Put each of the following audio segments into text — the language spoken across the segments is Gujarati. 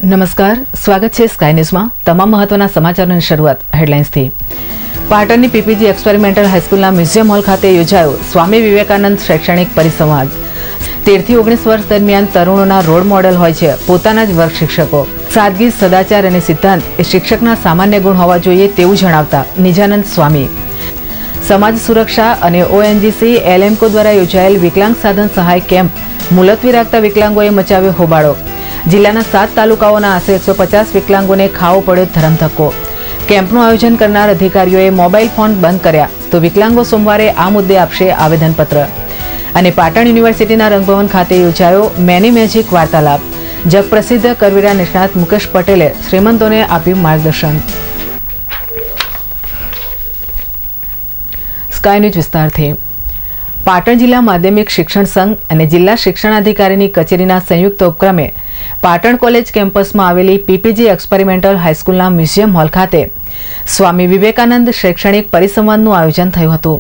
નમસ્કાર, સ્વાગત છે સ્કાય ન્યૂઝમાં। તમામ મહત્વના સમાચારોની શરૂઆત હેડલાઇન્સથી। પાટણની પીપીજી એક્સપેરિમેન્ટલ હાઈસ્કૂલના મ્યુઝિયમ હોલ ખાતે યોજાયો સ્વામી વિવેકાનંદ શૈક્ષણિક પરિસંવાદ। 13 થી 19 વર્ષ દરમિયાન તરુણોના રોલ મોડેલ હોય છે પોતાના જ વર્ગ શિક્ષકો। સાદગી, સદાચાર અને સિદ્ધાંત એ શિક્ષકના સામાન્ય ગુણ હોવા જોઈએ તેવું જણાવતા નિજાનંદ સ્વામી। સમાજ સુરક્ષા અને ઓએનજીસી એલએમકો દ્વારા યોજાયેલ વિકલાંગ સાધન સહાય કેમ્પ મુલતવી રાખતા વિકલાંગોએ મચાવ્યો હોબાળો। જિલ્લાના 7 તાલુકાઓના આશરે 150 વિકલાંગોને ખાવો પડ્યો ધરમધક્કો। કેમ્પનું આયોજન કરનાર અધિકારીઓએ મોબાઈલ ફોન બંધ કર્યા તો વિકલાંગો સોમવારે આ મુદ્દે આપશે આવેદનપત્ર। અને પાટણ યુનિવર્સિટીના રંગભવન ખાતે યોજાયો મેની મેજિક વાર્તાલાપ। જગપ્રસિદ્ધ કરવીરા નિષ્ણાત મુકેશ પટેલે શ્રીમંતોને આપ્યું માર્ગદર્શન। સ્કાય ન્યૂઝ વિસ્તારથી। પાટણ જિલ્લા માધ્યમિક શિક્ષણ સંઘ અને જિલ્લા શિક્ષણાધિકારીની કચેરીના સંયુક્ત ઉપક્રમે પાટણ કોલેજ કેમ્પસમાં આવેલી પીપીજી એક્સપેરિમેન્ટલ હાઈસ્કૂલના મ્યુઝિયમ હોલ ખાતે સ્વામી વિવેકાનંદ શૈક્ષણિક પરિસંવાદનું આયોજન થયું હતું,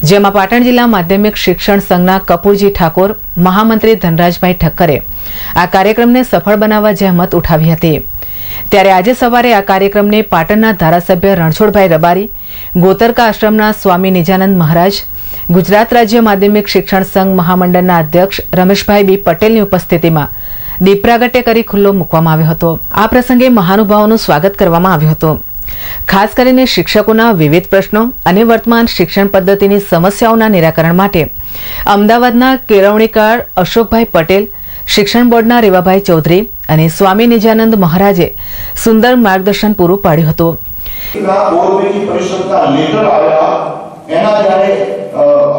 જેમાં પાટણ જિલ્લા માધ્યમિક શિક્ષણ સંઘના કપૂરજી ઠાકોર, મહામંત્રી ધનરાજભાઈ ઠક્કરે આ કાર્યક્રમને સફળ બનાવવા જહેમત ઉઠાવી હતી। ત્યારે આજે સવારે આ કાર્યક્રમને પાટણના ધારાસભ્ય રણછોડભાઈ રબારી, ગોતરકા આશ્રમના સ્વામી નિજાનંદ મહારાજ, ગુજરાત રાજ્ય માધ્યમિક શિક્ષણ સંઘ મહામંડળના અધ્યક્ષ રમેશભાઈ બી પટેલની ઉપસ્થિતિમાં દીપ પ્રાગટ્ય કરી ખુલ્લો મૂકવામાં આવ્યો હતો। આ પ્રસંગે મહાનુભાવોનું સ્વાગત કરવામાં આવ્યું હતું। ખાસ કરીને શિક્ષકોના વિવિધ પ્રશ્નો અને વર્તમાન શિક્ષણ પદ્ધતિની સમસ્યાઓના નિરાકરણ માટે અમદાવાદના કેળવણીકાર અશોકભાઈ પટેલ, શિક્ષણ બોર્ડના રેવાભાઈ ચૌધરી અને સ્વામી નિજાનંદ મહારાજે સુંદર માર્ગદર્શન પૂરું પાડ્યું હતું। એના જ્યારે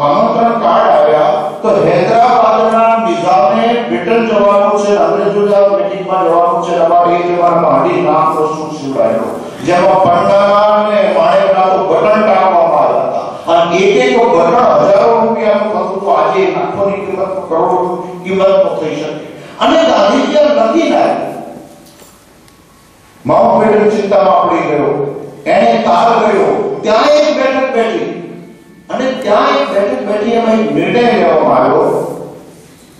આમંત્રણ કાર્ડ આવ્યા તો હૈદરાબાદના નિઝામે બ્રિટન જવાનું છે, અંગ્રેજોના મીટિંગમાં જવાનું છે, અમારે એ જવાનું હાડી નામ પ્રસ્તુત શિવાયો, જેમાં પંડાના અને માણેકના તો બટન ટાંકવામાં આવ્યા હતા અને એક બટન હજારો રૂપિયાનું થતું તો આજે લાખોની કિંમત, કરોડો કિંમતનો થઈ શકે। અને ગાંધીજી નથી લાવ્યા, માઉન્ટબેટન ચિંતામાં પડી ગયો, એને તાર ગયો, ત્યાં એક બેઠક બેઠી અને ત્યાં એક બેઠક બેઠી એમાં એક નિર્ણય લેવામાં આવ્યો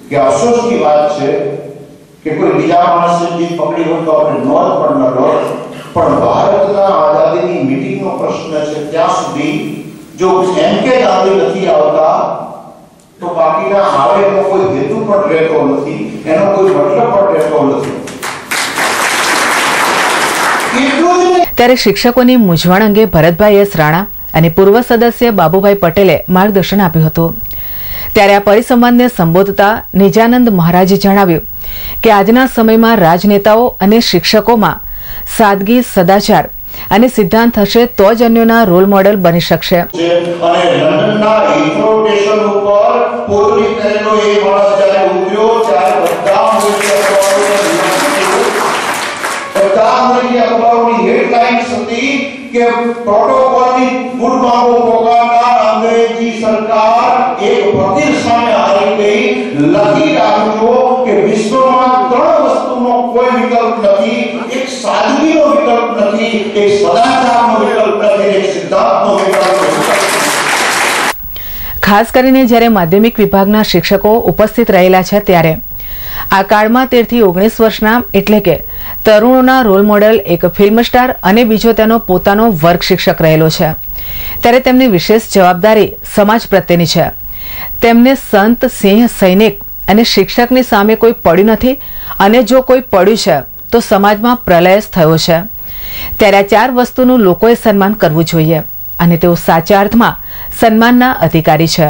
કે અફસોસની વાત છે કે કોઈ બીજા માણસે જીત પકડી હોય તો આપણે નોંધ પણ ન લો, પણ ભારતના આઝાદીની મીટિંગનો પ્રશ્ન છે ત્યાં સુધી જો એમ કે ગાંધી નથી આવતા તો બાકીના આવે એનો કોઈ હેતુ પણ રહેતો નથી, એનો કોઈ મતલબ પણ રહેતો નથી। ત્યારે શિક્ષકોની મૂંઝવણ અંગે ભરતભાઈ એસ રાણા અને પૂર્વ સદસ્ય બાબુભાઈ પટેલે માર્ગદર્શન આપ્યું હતું। ત્યારે આ પરિસંવાદને સંબોધતા નિજાનંદ મહારાજે જણાવ્યું કે આજના સમયમાં રાજનેતાઓ અને શિક્ષકોમાં સાદગી, સદાચાર અને સિદ્ધાંત હશે તો જ અન્યોના રોલ મોડેલ બની શકશે। કે પ્રોટોકોલની ગુડ માંગો પોકારનાર અંગ્રેજી સરકાર એક ફકીર સામે હારી ગઈ। લખી રાખજો કે વિશ્વમાં 3 વસ્તુનો કોઈ વિકલ્પ નથી, એક સાદગીનો વિકલ્પ નથી, એક સદાચારનો વિકલ્પ નથી, એક સિદ્ધાંતનો વિકલ્પ નથી। ખાસ કરીને જ્યારે માધ્યમિક વિભાગના શિક્ષકો ઉપસ્થિત રહેલા છે ત્યારે આ કાળમાં 13 થી 19 વર્ષના એટલે કે તરુણોના રોલ મોડેલ એક ફિલ્મ સ્ટાર અને બીજો તેનો પોતાનો વર્ગ શિક્ષક રહેલો છે। ત્યારે તેમની વિશેષ જવાબદારી સમાજ પ્રત્યેની છે। તેમને સંત, સિંહ, સૈનિક અને શિક્ષકની સામે કોઈ પડ્યું નથી અને જો કોઈ પડ્યું છે તો સમાજમાં પ્રલય થયો છે। ત્યારે આ 4 વસ્તુનું લોકોએ સન્માન કરવું જોઈએ અને તેઓ સાચા અર્થમાં સન્માનના અધિકારી છે।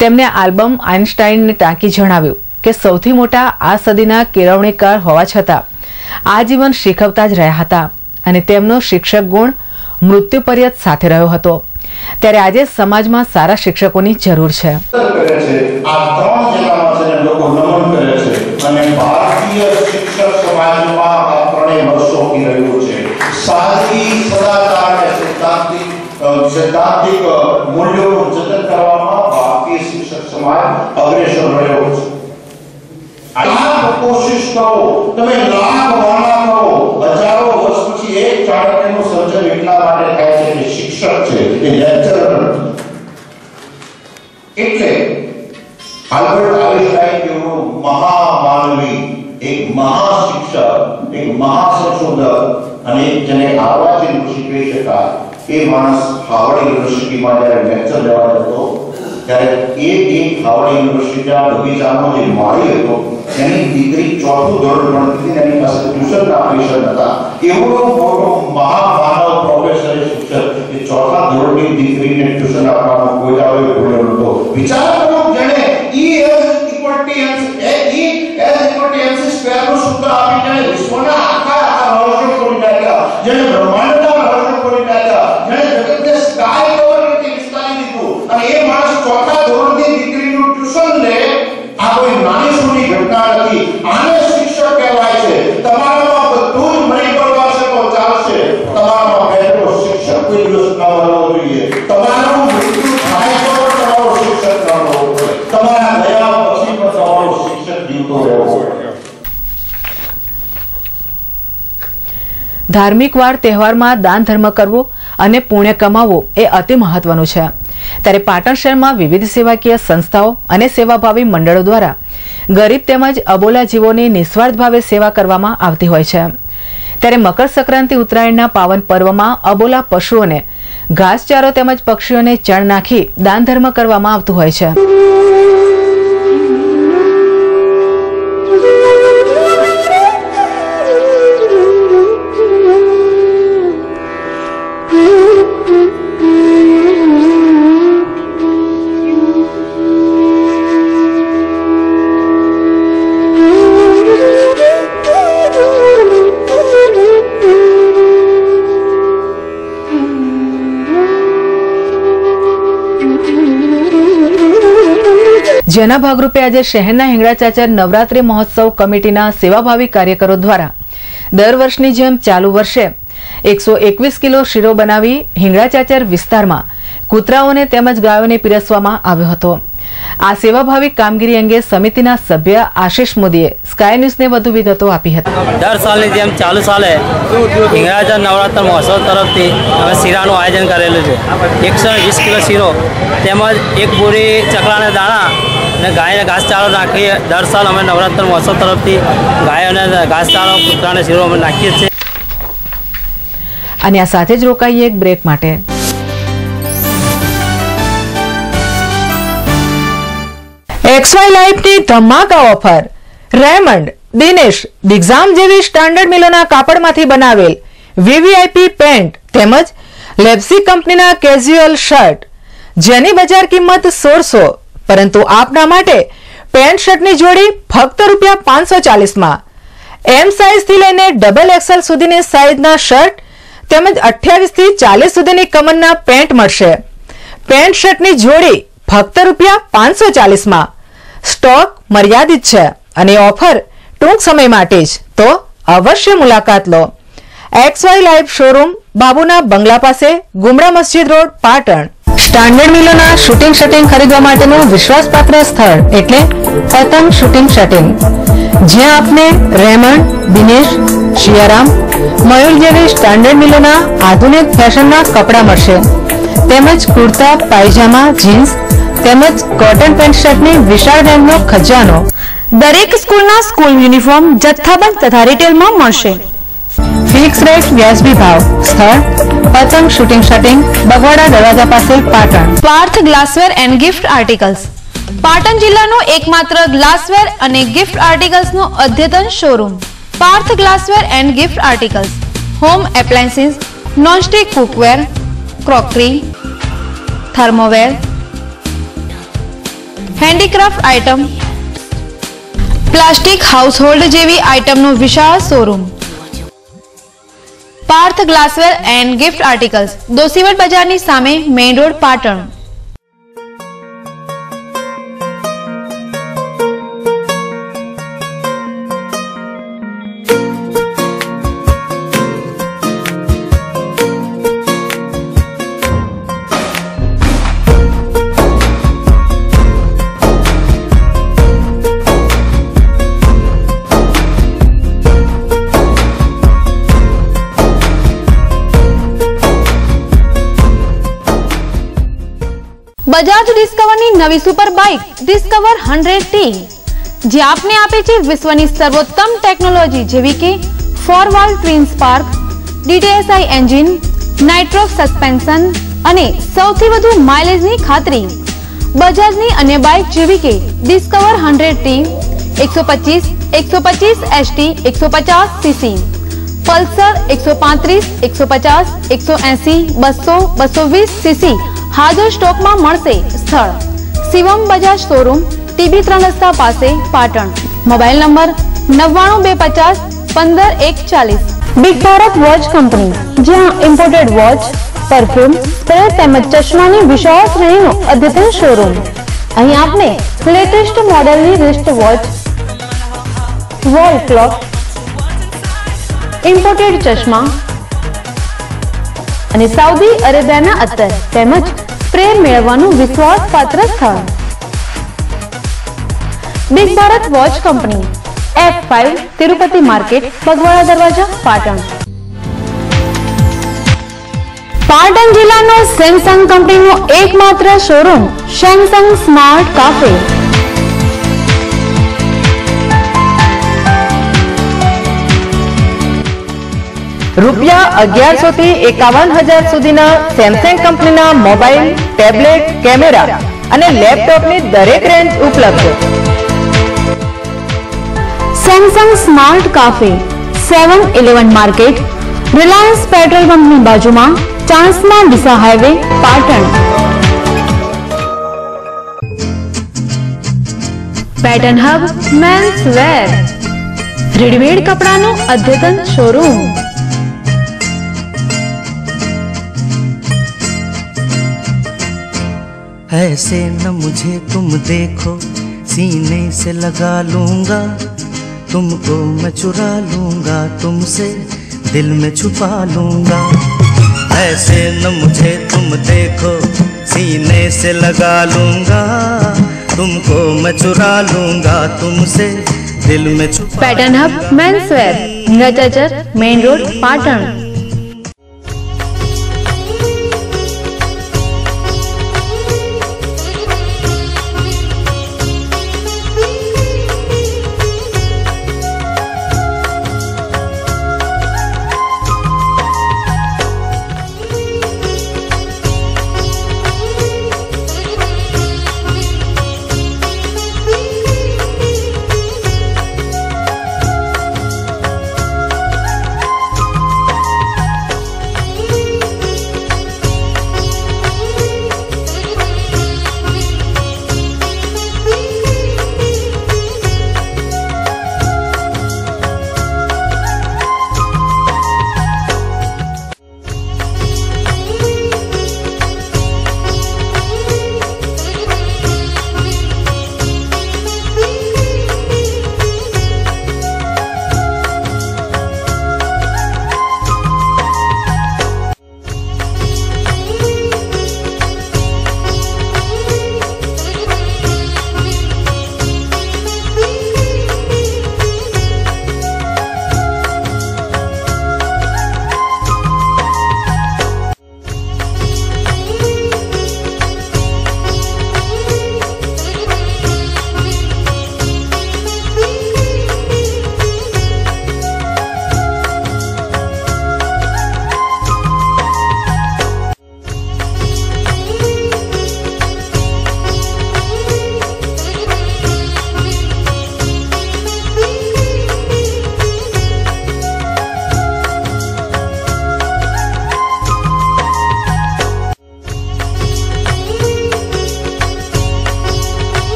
તેમને આલ્બમ આઇન્સ્ટાઈનને ટાંકી જણાવ્યું કે સૌથી મોટા આ સદીના કેળવણીકાર હોવા છતાં આજીવન શીખવતા જ રહ્યા હતા અને તેમનો શિક્ષક ગુણ મૃત્યુ પર્યંત સાથે રહ્યો હતો। ત્યારે આજે સમાજમાં સારા શિક્ષકોની જરૂર છે। આ 3 જગ્યામાં છે લોકો નમન કરે છે અને ભારતીય શિક્ષક સમાજમાં આ 3 વર્ષોથી રહ્યું છે। સાદગી, સદાચાર અને સૈદ્ધાંતિક મૂલ્યોનું જતન કરવામાં ભારતીય શિક્ષક સમાજ અગ્રેસર રહ્યો છે। લાખ કોશિશ કરો, તમે લાખ વાળા કરો, હજારો વર્ષ પછી એક ચાણક્યનું સર્જન એટલા માટે થાય છે કે શિક્ષક છે, એ લેક્ચરર નથી। એટલે આલ્બર્ટ આઇન્સ્ટાઈન જેવો મહામાનવી, એક મહાશિક્ષક, એક અને જેને આવાજ યુનિવર્સિટી કહી શકાય એ માણસ હાવર્ડ યુનિવર્સિટીમાં જ્યારે લેક્ચર લેવા જતો ત્યારે એક હાવર્ડ યુનિવર્સિટીના બગીચાનો જે માળી હતો એની દીકરી ચોથું ધોરણ ભણતી એની પાસે ટ્યુશનના પૈસા નતા. એવો મોટો મહામાનવ પ્રોફેસર શિક્ષક એ ચોથા ધોરણની દીકરીને ટ્યુશન આપવાનો કોઈ દાડો ભૂલ્યો નતો. વિચાર કરો જેણે E = mc સ્ક્વેર નું સૂત્ર આપીને વિશ્વના આખા રહસ્યો ખોલી નાખ્યા, જેણે બ્રહ્માંડના રહસ્યો ખોલી નાખ્યા, જેણે જગતને સ્કાય કવર રીતે વિસ્તારી દીધું અને એ માણસ ચોથા ધોરણની દીકરીનું ટ્યુશન લે. આ કોઈ નાની સૂની ઘટના નથી. આને શિક્ષક કહેવાય છે. તમારામાં બધું જ મળી પડવાશે તો ચાલશે, તમારામાં બેઠો શિક્ષક કોઈ દિવસ ન હોવો જોઈએ. તમારું મૃત્યુ થાય તો તમારો શિક્ષક ન હોવો જોઈએ. તમારા ગયા પછી પણ તમારો શિક્ષક જીવતો રહેવો જોઈએ. ધાર્મિક વાર તહેવારમાં દાન ધર્મ કરવો અને પુણ્ય કમાવવું એ અતિ મહત્વનું છે. ત્યારે પાટણ શહેરમાં વિવિધ સેવાકીય સંસ્થાઓ અને સેવાભાવી મંડળો દ્વારા ગરીબ તેમજ અબોલા જીવોની નિસ્વાર્થ ભાવે સેવા કરવામાં આવતી હોય છે. ત્યારે મકર સંક્રાંતિ ઉત્તરાયણના પાવન પર્વમાં અબોલા પશુઓને ઘાસચારો તેમજ પક્ષીઓને ચણ નાખી દાન ધર્મ કરવામાં આવતું હોય છે. જેના ભાગરૂપે આજે શહેરના હિંગળાચાચર નવરાત્રી મહોત્સવ કમિટીના સેવાભાવી કાર્યકરો દ્વારા દર વર્ષની જેમ ચાલુ વર્ષે 121 કિલો શીરો બનાવી હિંગળાચાચર વિસ્તારમાં કૂતરાઓને તેમજ ગાયોને પીરસવામાં આવ્યો હતો. આ સેવાભાવી કામગીરી અંગે સમિતિના સભ્ય આશિષ મોદીએ સ્કાય ન્યૂઝને વધુ વિગતો આપી હતી. દર સાલની જેમ ચાલુ સાલે હિંગળાચર નવરાત્ર મહોત્સવ તરફથી અમે શીરાનું આયોજન કરેલું છે. 120 કિલો શીરો તેમજ એક બોરી ચકલાના દાણા અને ગાયને ઘાસચારો નાખી દર સાલ અમે નવરાત્ર મહોત્સવ તરફથી ગાયોને ઘાસચારો કૂતરાને શીરો અમે નાખીએ છીએ. અને આ સાથે જ રોકાઈએ એક બ્રેક માટે. XY લાઇફની ધમાકા ઓફર. રેમન્ડ, દિનેશ, દિગ્ઝામ જેવી સ્ટાન્ડર્ડ મિલોના કાપડમાંથી બનાવેલ VVIP પેન્ટ તેમજ લેપ્સી કંપનીના કેઝ્યુઅલ શર્ટ જેની બજાર કિંમત 1600, પરંતુ આપના માટે પેન્ટ શર્ટની જોડી ફક્ત ₹540 M સાઇઝથી લઈને XXL સુધીની સાઇઝના શર્ટ તેમજ 28 થી 40 સુધીની કમરના પેન્ટ મળશે. પેન્ટ શર્ટની જોડી ફક્ત ₹540. સ્ટોક મર્યાદિત છે અને ઓફર ટૂંક સમય માટે જ, તો અવશ્ય મુલાકાત લો. XY લાઇફ શોરૂમ, બાબુના બંગલા પાસે, ગુમરા મસ્જિદ રોડ, પાટણ. સ્ટાન્ડર્ડ મિલોના શૂટિંગ શટિંગ ખરીદવા માટેનું વિશ્વાસપાત્ર સ્થળ એટલે પતંગ શૂટિંગ શટિંગ, જ્યાં આપને રેમન્ડ, દિનેશ, શિયારામ, મયુર જેવી સ્ટાન્ડર્ડ મિલોના આધુનિક ફેશનના કપડાં મળશે તેમજ કુર્તા, પાયજામા, જીન્સ તેમજ કોટન પેન્ટ શર્ટની વિશાળ રેન્જનો ખજાનો. દરેક સ્કૂલના સ્કૂલ યુનિફોર્મ જથ્થાબંધ તથા રિટેલમાં મળશે. ફિક્સ રેટ, વ્યાજબી ભાવ. સ્થળ પતંગ શૂટિંગ શટિંગ, બગવાડા દરવાજા પાસે, Patan. Parth glassware and gift articles, Patan જિલ્લાનો એકમાત્ર ગ્લાસવેર અને ગિફ્ટ આર્ટિકલ્સનો અદ્યતન showroom. Parth glassware and gift articles, home appliances, nonstick cookware, crockery, thermoware, handicraft item, plastic household જેવી આઇટમનો વિશાળ showroom. Parth glassware and gift articles, Doshiwad બજારની સામે, મેઇન રોડ, પાટણ. બજાજ ડિસ્કવરની નવી સુપર બાઇક ડિસ્કવર 100T, જે આપને આપે છે વિશ્વની સર્વોત્તમ ટેકનોલોજી જેવી કે 4 valve twin spark, DTSI engine, nitrox suspension અને સૌથી વધુ માઇલેજની ખાતરી. બજાજની અન્ય બાઇક જેવી કે discover 100T, 125, 125 ST, 150 cc, Pulsar 135, 150, 180, 200, 220 cc હાજર સ્ટોકમાં મળશે. સ્થળ શિવમ બજાજ શોરૂમ, TB 3 રસ્તા પાસે, Patan. Mobile number 99 250 15 140. Big Bharat watch company, જ્યાં ઇમ્પોર્ટેડ વોચ, પરફ્યુમ, સ્પ્રે તેમજ ચશ્માની વિશાળ શ્રેણીનો અદ્યતન શોરૂમ. અહીં આપને લેટેસ્ટ મોડેલની wrist watch, wall clock, imported ચશ્મા અને સાઉદી અરેબિયાના અત્તર તેમજ સ્પ્રે મેળવવાનું વિશ્વાસપાત્ર સ્થળ. Big Bharat watch company, F5 Tirupati market, Bagwada દરવાજા, પાટણ. પાટણ જિલ્લાનો સેમસંગ કંપનીનો એકમાત્ર શોરૂમ સેમસંગ સ્માર્ટ કાફે. રૂપિયા 1100 થી 51,000 સુધીના સેમસંગ કંપનીના મોબાઈલ, ટેબ્લેટ, કેમેરા અને લેપટોપની દરેક રેન્જ ઉપલબ્ધ. Samsung smart cafe, 7-11 market, Reliance petrol પંપની બાજુમાં, Chanasma Deesa highway, Patan. Pattern hub men's wear, readymade કપડાનું અદ્યતન શોરૂમ. ऐसे न मुझे तुम देखो, सीने से लगा लूंगा, तुमको मैं चुरा लूंगा, तुमसे दिल में छुपा लूंगा. ऐसे न मुझे तुम देखो, सीने से लगा लूंगा, तुमको मैं चुरा लूंगा, तुमसे दिल में छुपा. Pattern hub men's wear, Hingachachar, main road, Patan.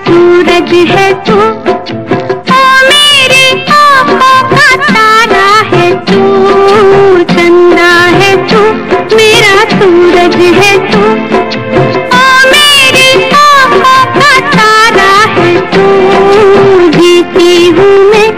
सूरज है तू, ओ मेरी आँखों का तारा है तू, चंदा है तू, मेरा सूरज है तू, ओ मेरी आँखों का तारा है तू, जीती हूँ मैं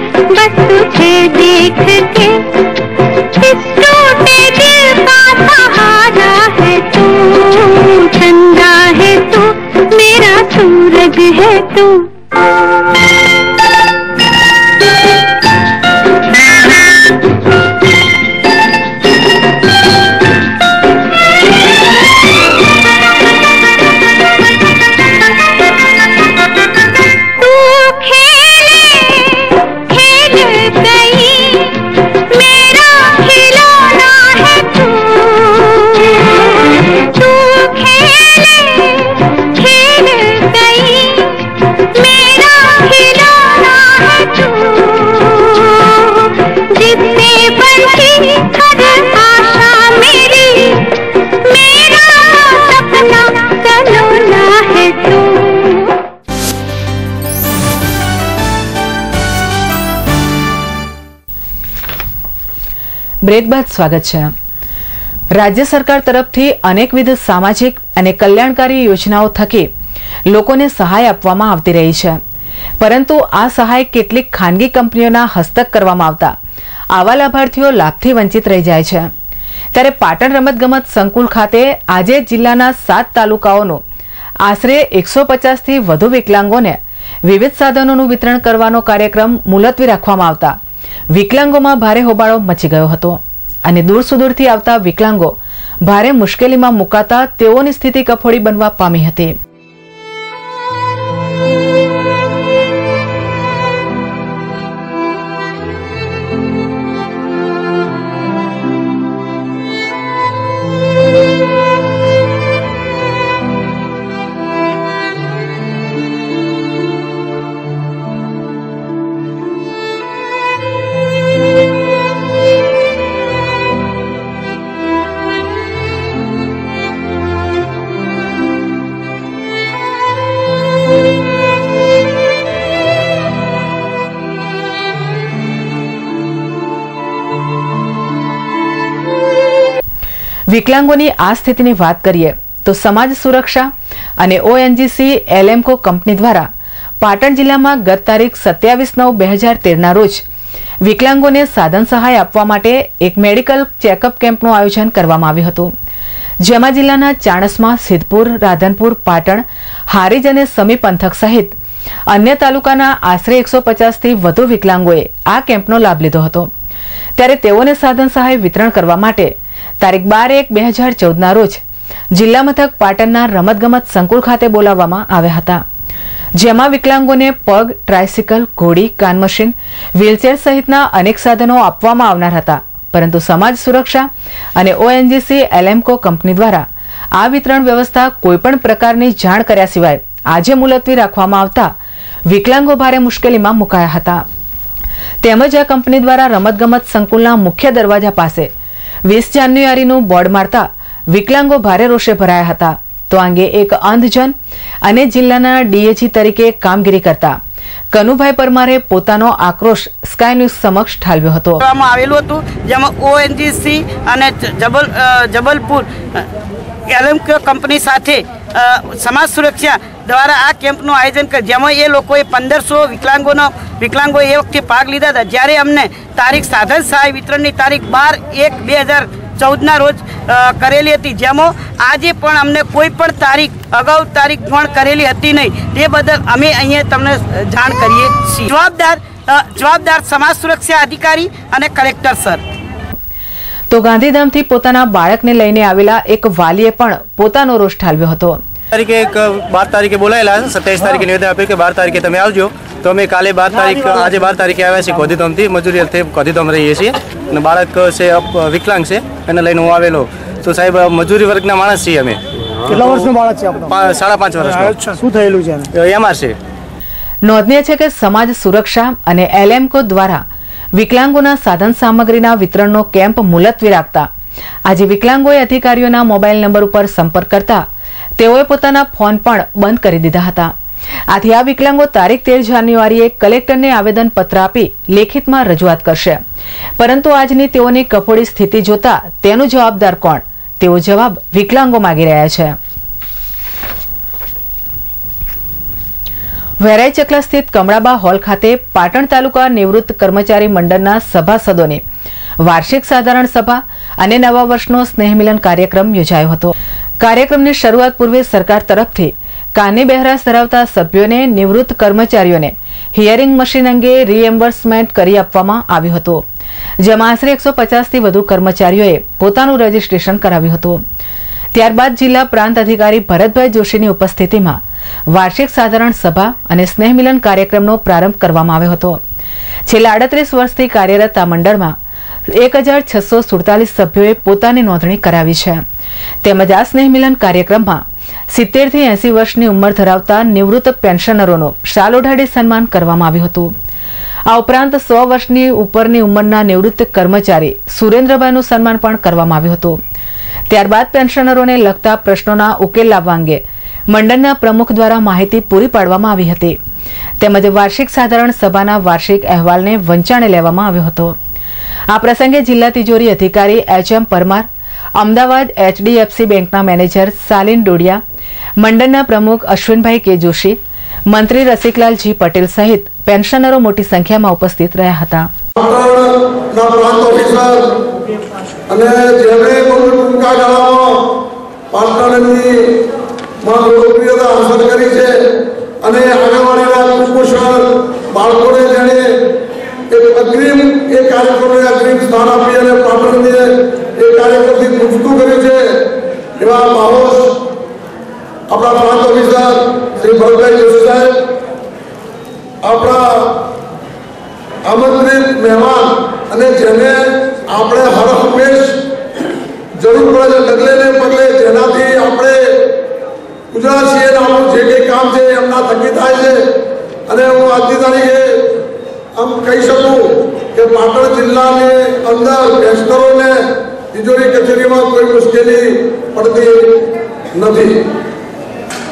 બ્રેક બાદ સ્વાગત છે। રાજ્ય સરકાર તરફથી અનેકવિધ સામાજિક અને કલ્યાણકારી યોજનાઓ થકી લોકોને સહાય આપવામાં આવતી રહી છે, પરંતુ આ સહાય કેટલીક ખાનગી કંપનીઓના હસ્તક કરવામાં આવતા આવા લાભાર્થીઓ લાભથી વંચિત રહી જાય છે। ત્યારે પાટણ રમતગમત સંકુલ ખાતે આજે જિલ્લાના 7 તાલુકાઓનો આશરે 150 થી વધુ વિકલાંગોને વિવિધ સાધનોનું વિતરણ કરવાનો કાર્યક્રમ મુલતવી રાખવામાં આવતા વિકલાંગોમાં ભારે હોબાળો મચી ગયો હતો અને દૂર સુદૂરથી આવતા વિકલાંગો ભારે મુશ્કેલીમાં મુકાતા તેઓની સ્થિતિ કફોડી બનવા પામી હતી। વિકલાંગોની આ સ્થિતિની વાત કરીએ તો સમાજ સુરક્ષા અને ઓએનજીસી એલેમ્કો કંપની દ્વારા પાટણ જિલ્લામાં ગત તારીખ 27/9/2013ના રોજ વિકલાંગોને સાધન સહાય આપવા માટે એક મેડિકલ ચેકઅપ કેમ્પનું આયોજન કરવામાં આવ્યું હતું, જેમાં જિલ્લાના ચાણસ્મા, સિદ્ધપુર, રાધનપુર, પાટણ, હારીજ અને સમી પંથક સહિત અન્ય તાલુકાના આશરે 150 થી વધુ વિકલાંગોએ આ કેમ્પનો લાભ લીધો હતો। ત્યારે તેઓને સાધન સહાય વિતરણ કરવા માટે તારીખ 12/1/2014ના રોજ જિલ્લા મથક પાટણના રમતગમત સંકુલ ખાતે બોલાવવામાં આવ્યા હતા, જેમાં વિકલાંગોને પગ, ટ્રાયસિકલ, ઘોડી, કાન મશીન, વ્હીલચેર સહિતના અનેક સાધનો આપવામાં આવનાર હતા, પરંતુ સમાજ સુરક્ષા અને ઓએનજીસી એલેમ્કો કંપની દ્વારા આ વિતરણ વ્યવસ્થા કોઈપણ પ્રકારની જાણ કર્યા સિવાય આજે મુલતવી રાખવામાં આવતા વિકલાંગો ભારે મુશ્કેલીમાં મુકાયા હતા। તેમજ આ કંપની દ્વારા રમતગમત સંકુલના મુખ્ય દરવાજા પાસે 20 જાન્યુઆરીનું બોર્ડ મારતા વિકલાંગો ભારે રોષે ભરાયા હતા। તો આ અંગે એક અંધજન અને જિલ્લાના ડીએજી તરીકે કામગીરી કરતા કનુભાઈ પરમારે પોતાનો આક્રોશ સ્કાય ન્યૂઝ સમક્ષ ઠાલવ્યો હતો। આવેલું હતું જેમાં ઓએનજીસી અને જબલપુર એલેમ્કો કંપની સાથે સમાજ સુરક્ષા દ્વારા આ કેમ્પનું આયોજન કર્યું, જેમાં એ લોકોએ 1500 વિકલાંગો એ વખતે ભાગ લીધા હતા। જ્યારે અમને તારીખ સાધન સહાય વિતરણની તારીખ 12/1/2014ના રોજ કરેલી હતી, જેમાં આજે પણ અમને કોઈ પણ તારીખ અગાઉ તારીખ પણ કરેલી હતી નહીં। તે બદલ અમે અહીંયા તમને જાણ કરીએ છીએ। જવાબદાર સમાજ સુરક્ષા અધિકારી અને કલેક્ટર સર। તો ગાંધીધામથી પોતાના બાળકને લઈને આવેલા એક વાલીએ પણ પોતાનો રોષ ઠાલવ્યો હતો। તારીખે 12 તારીખે બોલાયેલા, 27 તારીખે નિવેદન આપ્યું કે 12 તારીખે તમે આવજો, તો અમે કાલે 12 તારીખ આજે 12 તારીખે આવ્યા છીએ ગાંધીધામથી, મજૂરી અર્થે ગાંધીધામ રહીએ છીએ અને બાળક છે વિકલાંગ છે, એને લઈને હું આવેલો। તો સાહેબ મજૂરી વર્ગના માણસ છીએ અમે। કેટલા વર્ષનું બાળક છે આપણો? 5.5 વર્ષનું। શું થયેલું છે? એમઆર છે। નોંધનીય છે કે સમાજ સુરક્ષા અને એલેમ્કો દ્વારા વિકલાંગોના સાધન સામગ્રીના વિતરણનો કેમ્પ મુલતવી રાખતા આજે વિકલાંગોએ અધિકારીઓના મોબાઈલ નંબર ઉપર સંપર્ક કરતા તેઓએ પોતાના ફોન પણ બંધ કરી દીધા હતા। આથી આ વિકલાંગો તારીખ 13 જાન્યુઆરીએ કલેક્ટરને આવેદનપત્ર આપી લેખિતમાં રજૂઆત કરશે, પરંતુ આજની તેઓની કફોડી સ્થિતિ જોતા તેનો જવાબદાર કોણ તેવો જવાબ વિકલાંગો માંગી રહ્યા છે। વેરાઈ ચકલા સ્થિત કમળાબા હોલ ખાતે પાટણ તાલુકા નિવૃત્ત કર્મચારી મંડળના સભાસદોની વાર્ષિક સાધારણ સભા અને નવા વર્ષનો સ્નેહમિલન કાર્યક્રમ યોજાયો હતો। કાર્યક્રમની શરૂઆત પૂર્વે સરકાર તરફથી કાને બહેરાશ ધરાવતા સભ્યોને નિવૃત્ત કર્મચારીઓને હિયરિંગ મશીન અંગે રીએમ્બર્સમેન્ટ કરી આપવામાં આવ્યું હતું, જેમાં આશરે 150 થી વધુ કર્મચારીઓએ પોતાનું રજીસ્ટ્રેશન કરાવ્યું હતું। ત્યારબાદ જિલ્લા પ્રાંત અધિકારી ભરતભાઈ જોશીની ઉપસ્થિતિમાં વાર્ષિક સાધારણ સભા અને સ્નેહમિલન કાર્યક્રમનો પ્રારંભ કરવામાં આવ્યો હતો। છેલ્લા 38 વર્ષથી કાર્યરત આ મંડળમાં 1647 સભ્યોએ પોતાની નોંધણી કરાવી છે। તેમજ આ સ્નેહમિલન કાર્યક્રમમાં 70 થી 80 વર્ષની ઉંમર ધરાવતા નિવૃત્ત પેન્શનરોનો શાલ ઓઢાડી સન્માન કરવામાં આવ્યું હતું। આ ઉપરાંત 100 વર્ષની ઉપરની ઉંમરના નિવૃત્ત કર્મચારી સુરેન્દ્રભાઈનું સન્માન પણ કરવામાં આવ્યું હતું। ત્યારબાદ પેન્શનરોને લગતા પ્રશ્નોના ઉકેલ લાવવા અંગે મંડળના પ્રમુખ દ્વારા માહિતી પૂરી પાડવામાં આવી હતી। તેમજ વાર્ષિક સાધારણ સભાના વાર્ષિક અહેવાલને વંચાણે લેવામાં આવ્યો હતો। આ પ્રસંગે જિલ્લા તિજોરી અધિકારી એચ.એમ. પરમાર, અમદાવાદ HDFC બેંકના મેનેજર સાલિન ડોડિયા, મંડળના પ્રમુખ અશ્વિનભાઈ કે જોશી, મંત્રી રસિકલાલજી પટેલ સહિત પેન્શનરો મોટી સંખ્યામાં ઉપસ્થિત રહ્યા હતા. આપણા પ્રાંત ઓફિસર શ્રી ભરતભાઈ જોશી સાહેબ, આપણા આમંત્રિત મહેમાન અને જેને આપણે હર હંમેશ જરૂર પડે છે ડગલે ને પગલે, જેનાથી આપણે ગુજરાત છીએ આપણું જે કંઈ કામ છે એમના થકી થાય છે. અને હું આજની તારીખે આમ કહી શકું કે પાટણ જિલ્લાની અંદર પેન્શનરોને તિજોરી કચેરીમાં કોઈ મુશ્કેલી પડતી નથી.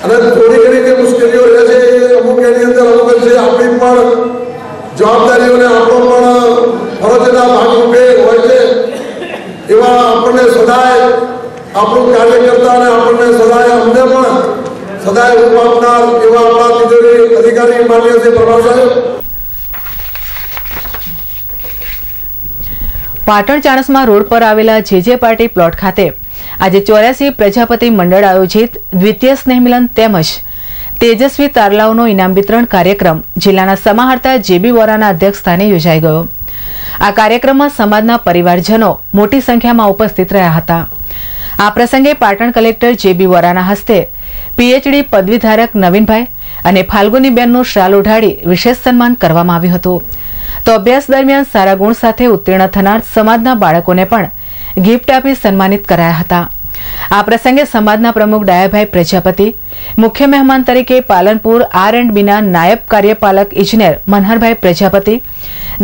અને થોડી ઘણી જે મુશ્કેલીઓ રહે છે એ અમુક એની અંદર અમુક છે આપણી પણ જવાબદારીઓને આપણો પણ ફરજના ભાગરૂપે હોય છે. એવા આપણને સદાય આપણું કાર્ય કરતા અને આપણને સદાય અમને પણ સદાય રૂપ આપનાર એવા આપણા તિજોરી અધિકારી માન્ય શ્રી પરમાર સાહેબ. પાટણ ચાણસ્મા રોડ પર આવેલા જે પાર્ટી પ્લોટ ખાતે આજે 84 પ્રજાપતિ મંડળ આયોજિત દ્વિતીય સ્નેહમિલન તેમજ તેજસ્વી તારલાઓનો ઇનામ વિતરણ કાર્યક્રમ જિલ્લાના સમાહર્તા જે.બી. વોરાના અધ્યક્ષસ્થાને યોજાઈ ગયો. આ કાર્યક્રમમાં સમાજના પરિવારજનો મોટી સંખ્યામાં ઉપસ્થિત રહ્યા હતા. આ પ્રસંગે પાટણ કલેક્ટર જે.બી. વોરાના હસ્તે PhD પદવીધારક નવીનભાઈ અને ફાલ્ગુનીબેનનું શાલ ઓઢાડી વિશેષ સન્માન કરવામાં આવ્યું હતું. તો અભ્યાસ દરમિયાન સારા ગુણ સાથે ઉત્તીર્ણ થનાર સમાજના બાળકોને પણ ગિફ્ટ આપી સન્માનિત કરાયા હતા. આ પ્રસંગે સમાજના પ્રમુખ ડાયાભાઈ પ્રજાપતિ, મુખ્ય મહેમાન તરીકે પાલનપુર R&Bના નાયબ કાર્યપાલક ઇજનેર મનહરભાઈ પ્રજાપતિ,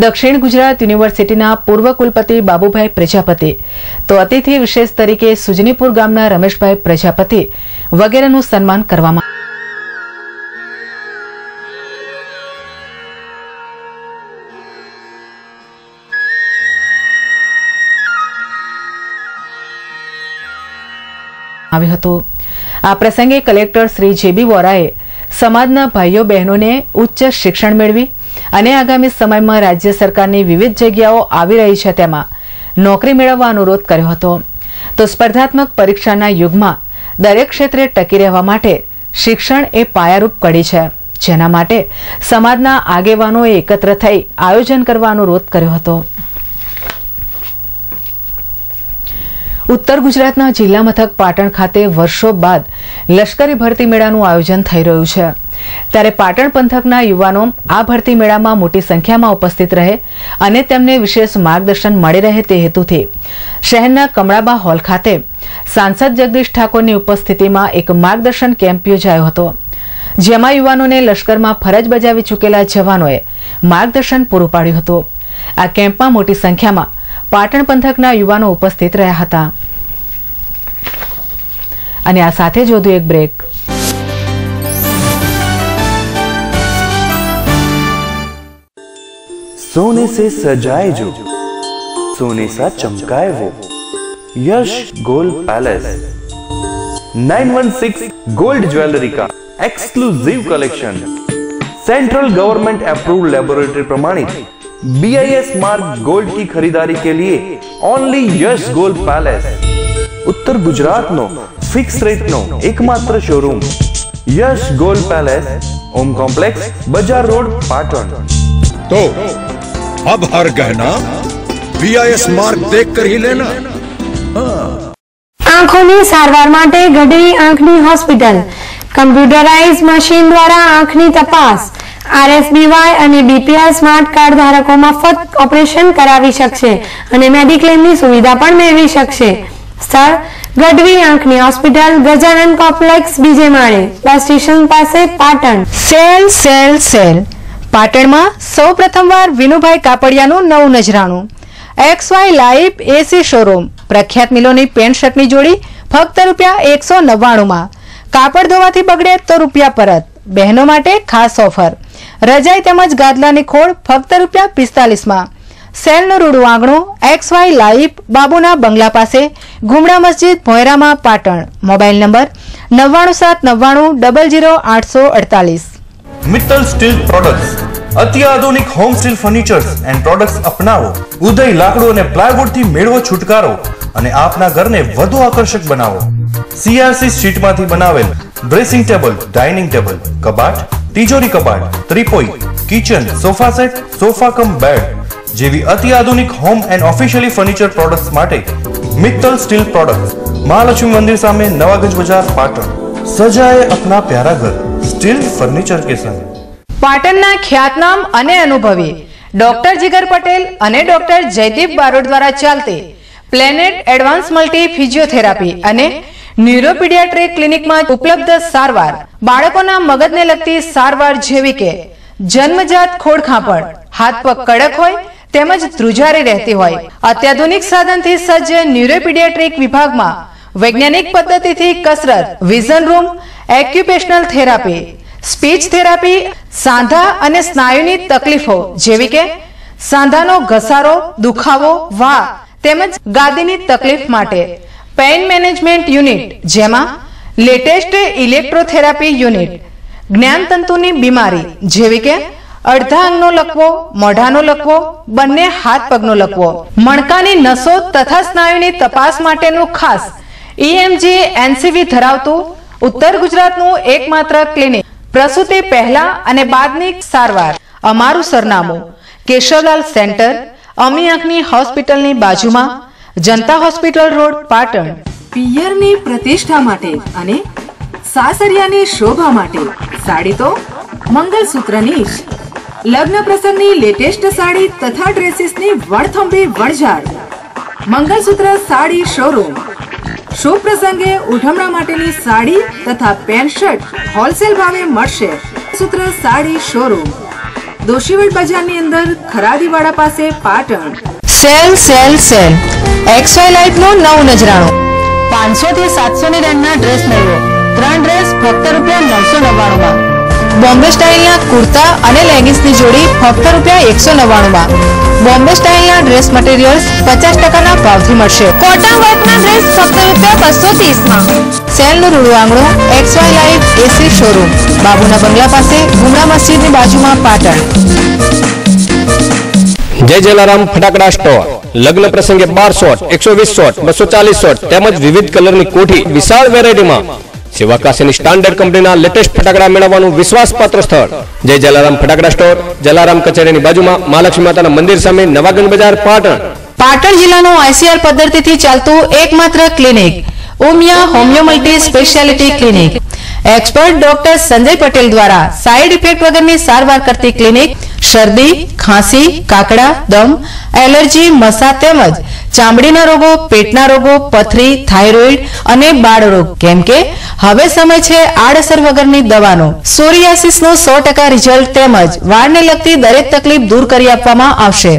દક્ષિણ ગુજરાત યુનિવર્સિટીના પૂર્વ કુલપતિ બાબુભાઈ પ્રજાપતિ, તો અતિથિ વિશેષ તરીકે સુજનીપુર ગામના રમેશભાઈ પ્રજાપતિ વગેરેનું સન્માન કરવામાં આવ્યું હતું. આ પ્રસંગે કલેક્ટર શ્રી જે.બી. વોરાએ સમાજના ભાઈઓ બહેનોને ઉચ્ચ શિક્ષણ મેળવી અને આગામી સમયમાં રાજ્ય સરકારની વિવિધ જગ્યાઓ આવી રહી છે તેમાં નોકરી મેળવવા અનુરોધ કર્યો હતો. તો સ્પર્ધાત્મક પરીક્ષાના યુગમાં દરેક ક્ષેત્રે ટકી રહેવા માટે શિક્ષણ એ પાયારૂપ કડી છે, જેના માટે સમાજના આગેવાનોએ એકત્ર થઈ આયોજન કરવા અનુરોધ કર્યો હતો. ઉત્તર ગુજરાતના જિલ્લા મથક પાટણ ખાતે વર્ષો બાદ લશ્કરી ભરતી મેળાનું આયોજન થઈ રહ્યું છે. ત્યારે પાટણ પંથકના યુવાનો આ ભરતી મેળામાં મોટી સંખ્યામાં ઉપસ્થિત રહે અને તેમને વિશેષ માર્ગદર્શન મળી રહે તે હેતુથી શહેરના કમળાબા હોલ ખાતે સાંસદ જગદીશ ઠાકોરની ઉપસ્થિતિમાં એક માર્ગદર્શન કેમ્પ યોજાયો હતો, જેમાં યુવાનોને લશ્કરમાં ફરજ બજાવી ચૂકેલા જવાનોએ માર્ગદર્શન પૂરું પાડ્યું હતું. આ કેમ્પમાં મોટી સંખ્યામાં પાટણ પંથકના યુવાનો ઉપસ્થિત રહ્યા હતા. અને આ સાથે જ વધુ એક બ્રેક. सोने से सजाए जो सोने सा चमकाए वो Yash gold palace 916 gold jewellery का exclusive collection central government approved laboratory प्रमाणित BIS मार्क गोल्ड की खरीदारी के लिए only Yash gold palace Uttar Gujarat no fix rate नो एकमात्र showroom Yash gold palace Om complex बाजार रोड पाटण. तो अब हर गहना BIS मार्क देखकर ही लेना. આંખોની સારવાર માટે ગઢવી આંખની હોસ્પિટલ કમ્પ્યુટરાઇઝ મશીન દ્વારા આંખની તપાસ RSBY અને BPL સ્માર્ટ કાર્ડ ધારકો મફત ઓપરેશન કરાવી શકશે અને મેડિક્લેમની સુવિધા પણ મેળવી શકશે. સ્થળ ગઢવી આંખની હોસ્પિટલ, ગજાનન કોમ્પ્લેક્સ, બીજે માળે, બસ સ્ટેશન પાસે, પાટણ. સેલ સેલ સેલ પાટણમાં સૌ પ્રથમવાર વિનુભાઈ કાપડિયાનું નવું નજરાણું XY લાઈવ AC શોરૂમ. પ્રખ્યાત મિલોની પેન્ટ શર્ટની જોડી ફક્ત ₹199માં. કાપડ ધોવાથી બગડે તો રૂપિયા પરત. બહેનો માટે ખાસ ઓફર. રજાઈ તેમજ ગાદલાની ખોળ ફક્ત ₹45માં. સેલનું રૂડું આંગણું XY લાઈવ બાબુના બંગલા પાસે ગુમડા મસ્જિદ ભોયરામાં Patan. Mobile number 9979900848. Mittal steel products અત્યાધુનિક home steel furnitures and products અપનાવો. ઉદય લાકડું અને પ્લાયવુડ થી મેળવો છુટકારો અને આપના ઘરને વધુ આકર્ષક બનાવો. CRC શીટમાંથી બનાવેલ ડ્રેસિંગ ટેબલ, ડાઇનિંગ ટેબલ, કબાટ, તિજોરી કબાટ, ત્રિપોઈ, kitchen, sofa set, sofa cum bed જેવી અત્યાધુનિક home and officially furniture products માટે મિત્તલ સ્ટીલ પ્રોડક્ટ્સ, મહાલક્ષ્મી મંદિર સામે નવાગંજ બજાર, પાટણ. સજાએ અપના પ્યારા ઘર સ્ટીલ ફર્નિચર કે સંગ. પાટણના ખ્યાતનામ અને અનુભવી ડોક્ટર જીગર પટેલ અને ડોક્ટર જયદીપ બારોટ દ્વારા ચાલતી પ્લેનેટ એડવાન્સ મલ્ટી ફિઝિયોથેરાપી અને ન્યુરોપીડિયાટ્રિક ક્લિનિકમાં ઉપલબ્ધ સારવાર. બાળકોના મગજને લગતી સારવાર જેવી કે જન્મજાત ખોડખાંપણ, હાથ પગ કડક હોય તેમજ ધ્રુજારી રહેતી હોય. અત્યાધુનિક સાધનથી સજ્જ ન્યુરોપીડિયાટ્રિક વિભાગમાં વૈજ્ઞાનિક પદ્ધતિથી કસરત, vision room, occupational therapy, speech therapy, સાંધા અને સ્નાયુની તકલીફો જેવી કે સાંધાનો ઘસારો, દુખાવો, વા તેમજ ગાદીની તકલીફ માટે પેઇન મેનેજમેન્ટ યુનિટ, જેમાં લેટેસ્ટ ઇલેક્ટ્રોથેરાપી યુનિટ, જ્ઞાનતંતુની બીમારી જેવી કે અડધા અંગનો લકવો, મોઢાનો લકવો, બંને હાથ પગનો લકવો, મણકાની નસો તથા સ્નાયુની તપાસ માટેનું ખાસ EMG NCV ધરાવતું ઉત્તર ગુજરાતનું એકમાત્ર ક્લિનિક. પ્રસૂતિ પહેલા અને બાદની સારવાર. અમારું સરનામું કેશવલાલ સેન્ટર, અમી આંખની હોસ્પિટલની બાજુમાં, જનતા હોસ્પિટલ રોડ, પાટણ. પિયરની પ્રતિષ્ઠા માટે અને સાસરિયાની શોભા માટે સાડી તો મંગલસૂત્રની જ. લગ્ન પ્રસંગની લેટેસ્ટ સાડી તથા ડ્રેસીસની વણથંભી વણઝાર. મંગલસૂત્ર સાડી શોરૂમ. શુભ પ્રસંગે ઉઠમણા માટેની સાડી તથા પેન્ટ શર્ટ હોલસેલ ભાવે મળશે. સૂત્ર સાડી શોરૂમ, દોશીવડ બજારની અંદર, ખરાદીવાડા પાસે, Patan. Sale sale sale XY life નો નવ નજરાણો. 500 થી 700 ની રેન્જના ડ્રેસ મેળવો. 3 ડ્રેસ ફક્ત ₹999 માં. બોમ્બે સ્ટાઇલના કુર્તા અને લેગિંગ્સની જોડી ફક્ત ₹199 માં. બોમ્બે સ્ટાઇલના ડ્રેસ મટીરિયલ્સ 50% ભાવથી મળશે. કોટન વર્કના ડ્રેસ ફક્ત ₹230 માં. સેલનું રૂડું આંગણું XY લાઈફ AC શોરૂમ, બાબુના બંગલા પાસે, ગુમડા મસ્જિદની બાજુમાં, પાટણ. જય જલારામ ફટાકડા સ્ટોર. લગ્ન પ્રસંગે 12 શોટ, 120 શોટ, 240 શોટ તેમજ વિવિધ કલરની કોઠી વિશાળ વેરાયટીમાં. સેવાકાશીની સ્ટાન્ડર્ડ કંપનીના લેટેસ્ટ ફટાકડા મેળવવાનું વિશ્વાસપાત્ર સ્થળ જય જલારામ ફટાકડા સ્ટોર, જલારામ કચેરીની બાજુમાં, મહાલક્ષ્મી માતાના મંદિર સામે, નવાગંજ બજાર, પાટણ. પાટણ જિલ્લાનું ICR પદ્ધતિથી ચાલતું એકમાત્ર clinic Umiya homeo multi speciality clinic. Expert doctor Sanjay Patel દ્વારા સાઇડ ઇફેક્ટ વગરની સારવાર કરતી ક્લિનિક. શરદી, ખાંસી, કાકડા, દમ, એલર્જી, મસા તેમજ ચામડીના રોગો, પેટના રોગો, પથરી, થાઇરોઇડ અને બાળરોગ. કેમ કે હવે સમય છે આડઅસર વગરની દવાનો. સોરિયાસિસનું 100% રિઝલ્ટ તેમજ વાળને લગતી દરેક તકલીફ દૂર કરી આપવામાં આવશે.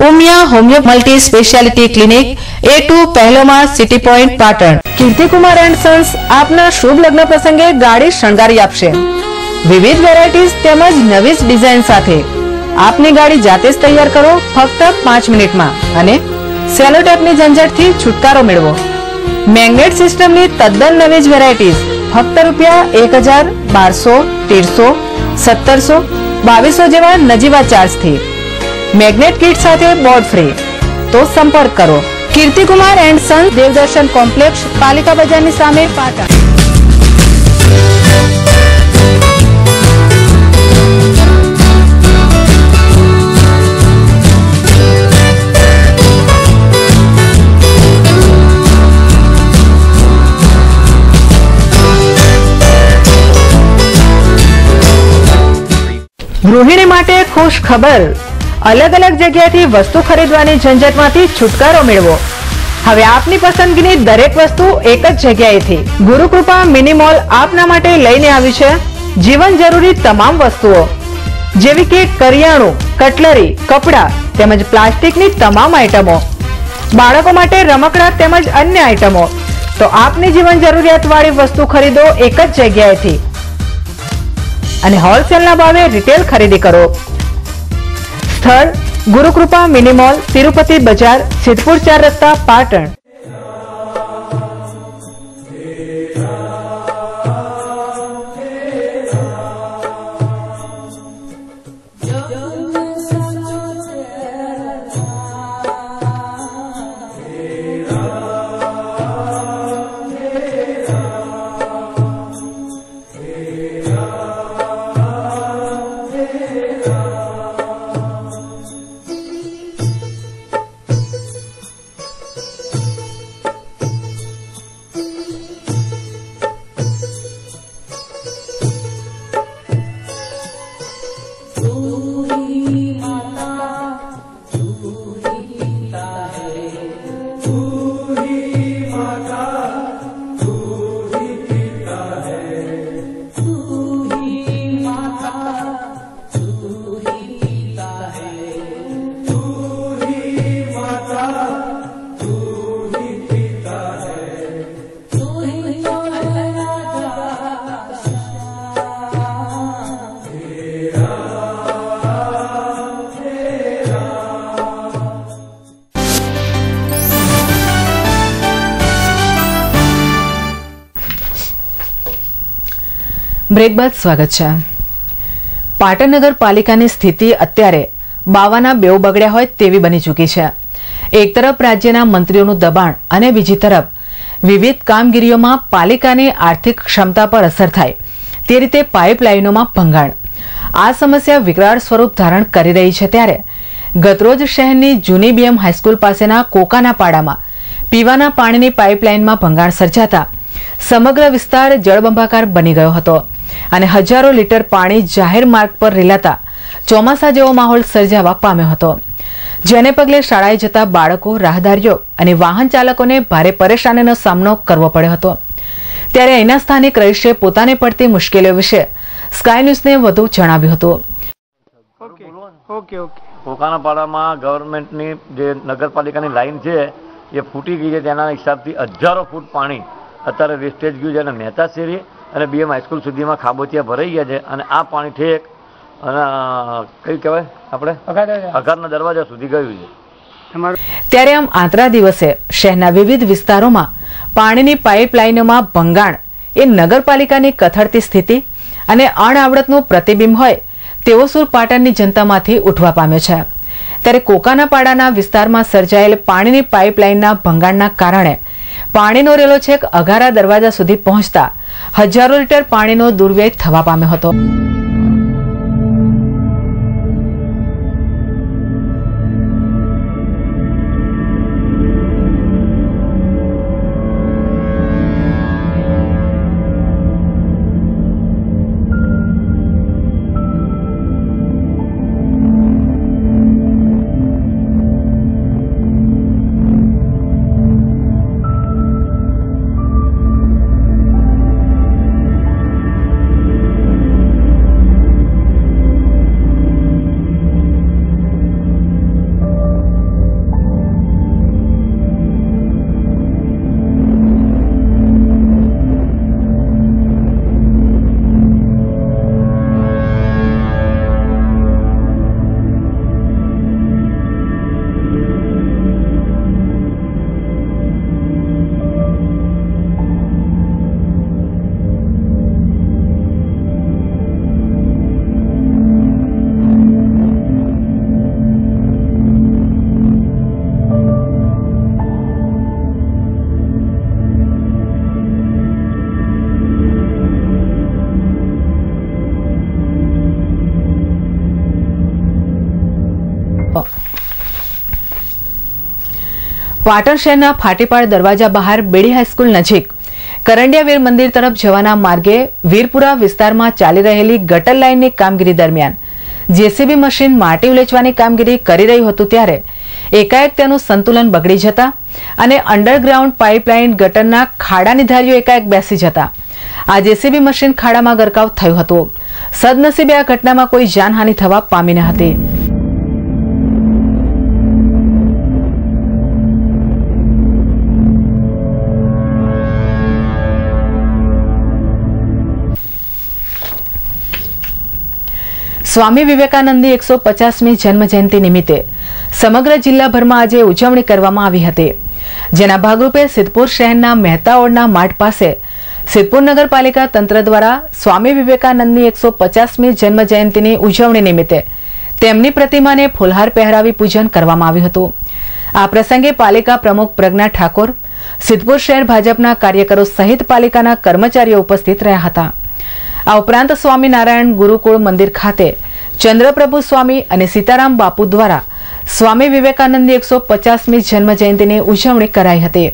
Umiya homeo multi speciality clinic, A2 પહેલો માળ, city point, Patan. Kirtikumar and sons આપના શુભ લગ્ન પ્રસંગે ગાડી શણગારી આપશે. વિવિધ વેરાયટીઝ તેમજ નવી ડિઝાઇન સાથે આપની ગાડી જાતે જ તૈયાર કરો ફક્ત 5 મિનિટમાં અને સેલો ટેપની ઝંઝટથી છુટકારો મેળવો. મેગ્નેટ સિસ્ટમની તદ્દન નવી જ વેરાયટીઝ ફક્ત ₹1000, 1200, 1300, 1700 જેવા નજીવા ચાર્જથી. મેગ્નેટ કિટ સાથે બોર્ડ ફ્રી. તો સંપર્ક કરો Kirtikumar and Sons, Devdarshan complex, પાલિકા બજારની સામે, પાટણ. ગૃહિણી માટે ખુશ ખબર. અલગ અલગ જગ્યાથી વસ્તુ ખરીદવાની ઝંઝટમાંથી છુટકારો મેળવો. હવે આપની પસંદગીની દરેક વસ્તુ એક જ જગ્યાએથી. ગુરુકૃપા મિની મોલ આપના માટે લઈને આવ્યું છે જીવન જરૂરી તમામ વસ્તુઓ જેવી કે કરિયાણું, કટલરી, કપડાં તેમજ પ્લાસ્ટિકની તમામ આઇટમો, બાળકો માટે રમકડા તેમજ અન્ય આઇટમો. તો આપની જીવન જરૂરિયાત વાળી વસ્તુ ખરીદો એક જ જગ્યાએથી અને હોલસેલના ભાવે રિટેલ ખરીદી કરો. સ્થળ गुरुकृपा मिनी मॉल, तिरुपति बाजार, सिद्धपुर 4 रस्ता, पाटण। બ્રેક બાદ સ્વાગત છે। પાટણ નગરપાલિકાની સ્થિતિ અત્યારે બાવાના બેવ બગડ્યા હોય તેવી બની ચૂકી છે। એક તરફ રાજ્યના મંત્રીઓનું દબાણ અને બીજી તરફ વિવિધ કામગીરીઓમાં પાલિકાની આર્થિક ક્ષમતા પર અસર થાય તે રીતે પાઇપલાઇનોમાં ભંગાણ। આ સમસ્યા વિકરાળ સ્વરૂપ ધારણ કરી રહી છે ત્યારે ગતરોજ શહેરની જૂની બીએમ હાઈસ્કૂલ પાસેના કોકાના પાડામાં પીવાના પાણીની પાઇપલાઇનમાં ભંગાણ સર્જાતા સમગ્ર વિસ્તાર જળબંબાકાર બની ગયો હતો અને હજારો લીટર પાણી જાહેર માર્ગ પર રેલાતા ચોમાસા જેવો માહોલ સર્જાવા પામ્યો હતો, જેને પગલે શાળાએ જતા બાળકો, રાહદારીઓ અને વાહન ચાલકોને ભારે પરેશાનીનો સામનો કરવો પડ્યો હતો। ત્યારે અહીંના સ્થાનિક રહીશે પોતાને પડતી મુશ્કેલીઓ વિશે સ્કાય ન્યૂઝને વધુ જણાવ્યું હતું। કોકાનાપાડામાં ગવર્મેન્ટની જે નગરપાલિકાની લાઈન છે એ ફૂટી ગઈ છે, તેના હિસાબથી હજારો ફૂટ પાણી અત્યારે વેસ્ટેજ ગયું છે અને મહેતા શેરી અને બીએમ હાઈસ્કૂલ સુધીમાં ખાબોચિયા ભરાઈ ગયા છે અને આ પાણી ઠેક અને કઈ કહેવાય આપણે અઘારના દરવાજા સુધી ગયું છે। ત્યારે આમ આંતરા દિવસે શહેરના વિવિધ વિસ્તારોમાં પાણીની પાઇપલાઇનોમાં ભંગાણ એ નગરપાલિકાની કથળતી સ્થિતિ અને અણઆવડતનું પ્રતિબિંબ હોય તેવો સૂર પાટણની જનતામાંથી ઉઠવા પામ્યો છે। ત્યારે કોકાનાપાડાના વિસ્તારમાં સર્જાયેલ પાણીની પાઇપલાઇનના ભંગાણના કારણે પાણીનો રેલો છેક અઘારા દરવાજા સુધી પહોંચતા હજારો લીટર પાણીનો દુર્વ્યય થવા પામ્યો હતો। પાટણ શહેરના ફાટીપાડ દરવાજા બહાર બેડી હાઈસ્કૂલ નજીક કરંડિયા વીર મંદિર તરફ જવાના માર્ગે વીરપુરા વિસ્તારમાં ચાલી રહેલી ગટર લાઇનની કામગીરી દરમિયાન જેસીબી મશીન માટી ઉલેચવાની કામગીરી કરી રહ્યું હતું ત્યારે એકાએક તેનું સંતુલન બગડી જતા અને અંડરગ્રાઉન્ડ પાઇપલાઇન ગટરના ખાડાની ધારીઓ એકાએક બેસી જતા આ જેસીબી મશીન ખાડામાં ગરકાવ થયું હતું। સદનસીબે આ ઘટનામાં કોઈ જાનહાનિ થવા પામી ન હતી। સ્વામી વિવેકાનંદની 150મી જન્મ જયંતિ નિમિત્તે સમગ્ર જિલ્લાભરમાં આજે ઉજવણી કરવામાં આવી હતી, જેના ભાગરૂપે સિદ્ધપુર શહેરના મહેતાઓડના માર્ટ પાસે સિદ્ધપુર નગરપાલિકા તંત્ર દ્વારા સ્વામી વિવેકાનંદની 150મી જન્મ જયંતિની ઉજવણી નિમિત્તે તેમની પ્રતિમાને ફૂલહાર પહેરાવી પૂજન કરવામાં આવ્યું હતું। આ પ્રસંગે પાલિકા પ્રમુખ પ્રજ્ઞા ઠાકોર, સિદ્ધપુર શહેર ભાજપના કાર્યકરો સહિત પાલિકાના કર્મચારીઓ ઉપસ્થિત રહ્યા હતા। આ ઉપરાંત સ્વામિનારાયણ ગુરુકુળ મંદિર ખાતે ચંદ્રપ્રભુ સ્વામી અને સીતારામ બાપુ દ્વારા સ્વામી વિવેકાનંદની 150મી જન્મ જયંતિની ઉજવણી કરાઈ હતી।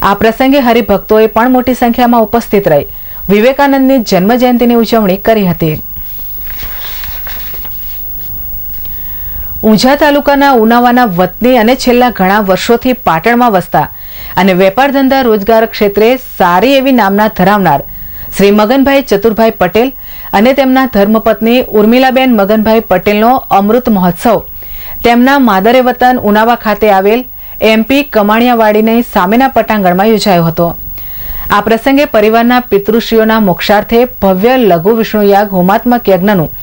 આ પ્રસંગે હરિભક્તોએ પણ મોટી સંખ્યામાં ઉપસ્થિત રહી વિવેકાનંદની જન્મ જયંતિની ઉજવણી કરી હતી। ઊંઝા તાલુકાના ઉનાવાના વતની અને છેલ્લા ઘણા વર્ષોથી પાટણમાં વસતા અને વેપાર ધંધા રોજગાર ક્ષેત્રે સારી એવી નામના ધરાવનાર શ્રી મગનભાઈ ચતુરભાઈ પટેલ અને તેમના ધર્મપત્ની ઉર્મિલાબેન મગનભાઈ પટેલનો અમૃત મહોત્સવ તેમના માદરે વતન ઉનાવા ખાતે આવેલ MP કમાણિયાવાડીની સામેના પટાંગણમાં યોજાયો હતો। આ પ્રસંગે પરિવારના પિતૃશ્રીઓના મોક્ષાર્થે ભવ્ય લઘુ વિષ્ણુયાગ હોમાત્મક યજ્ઞનું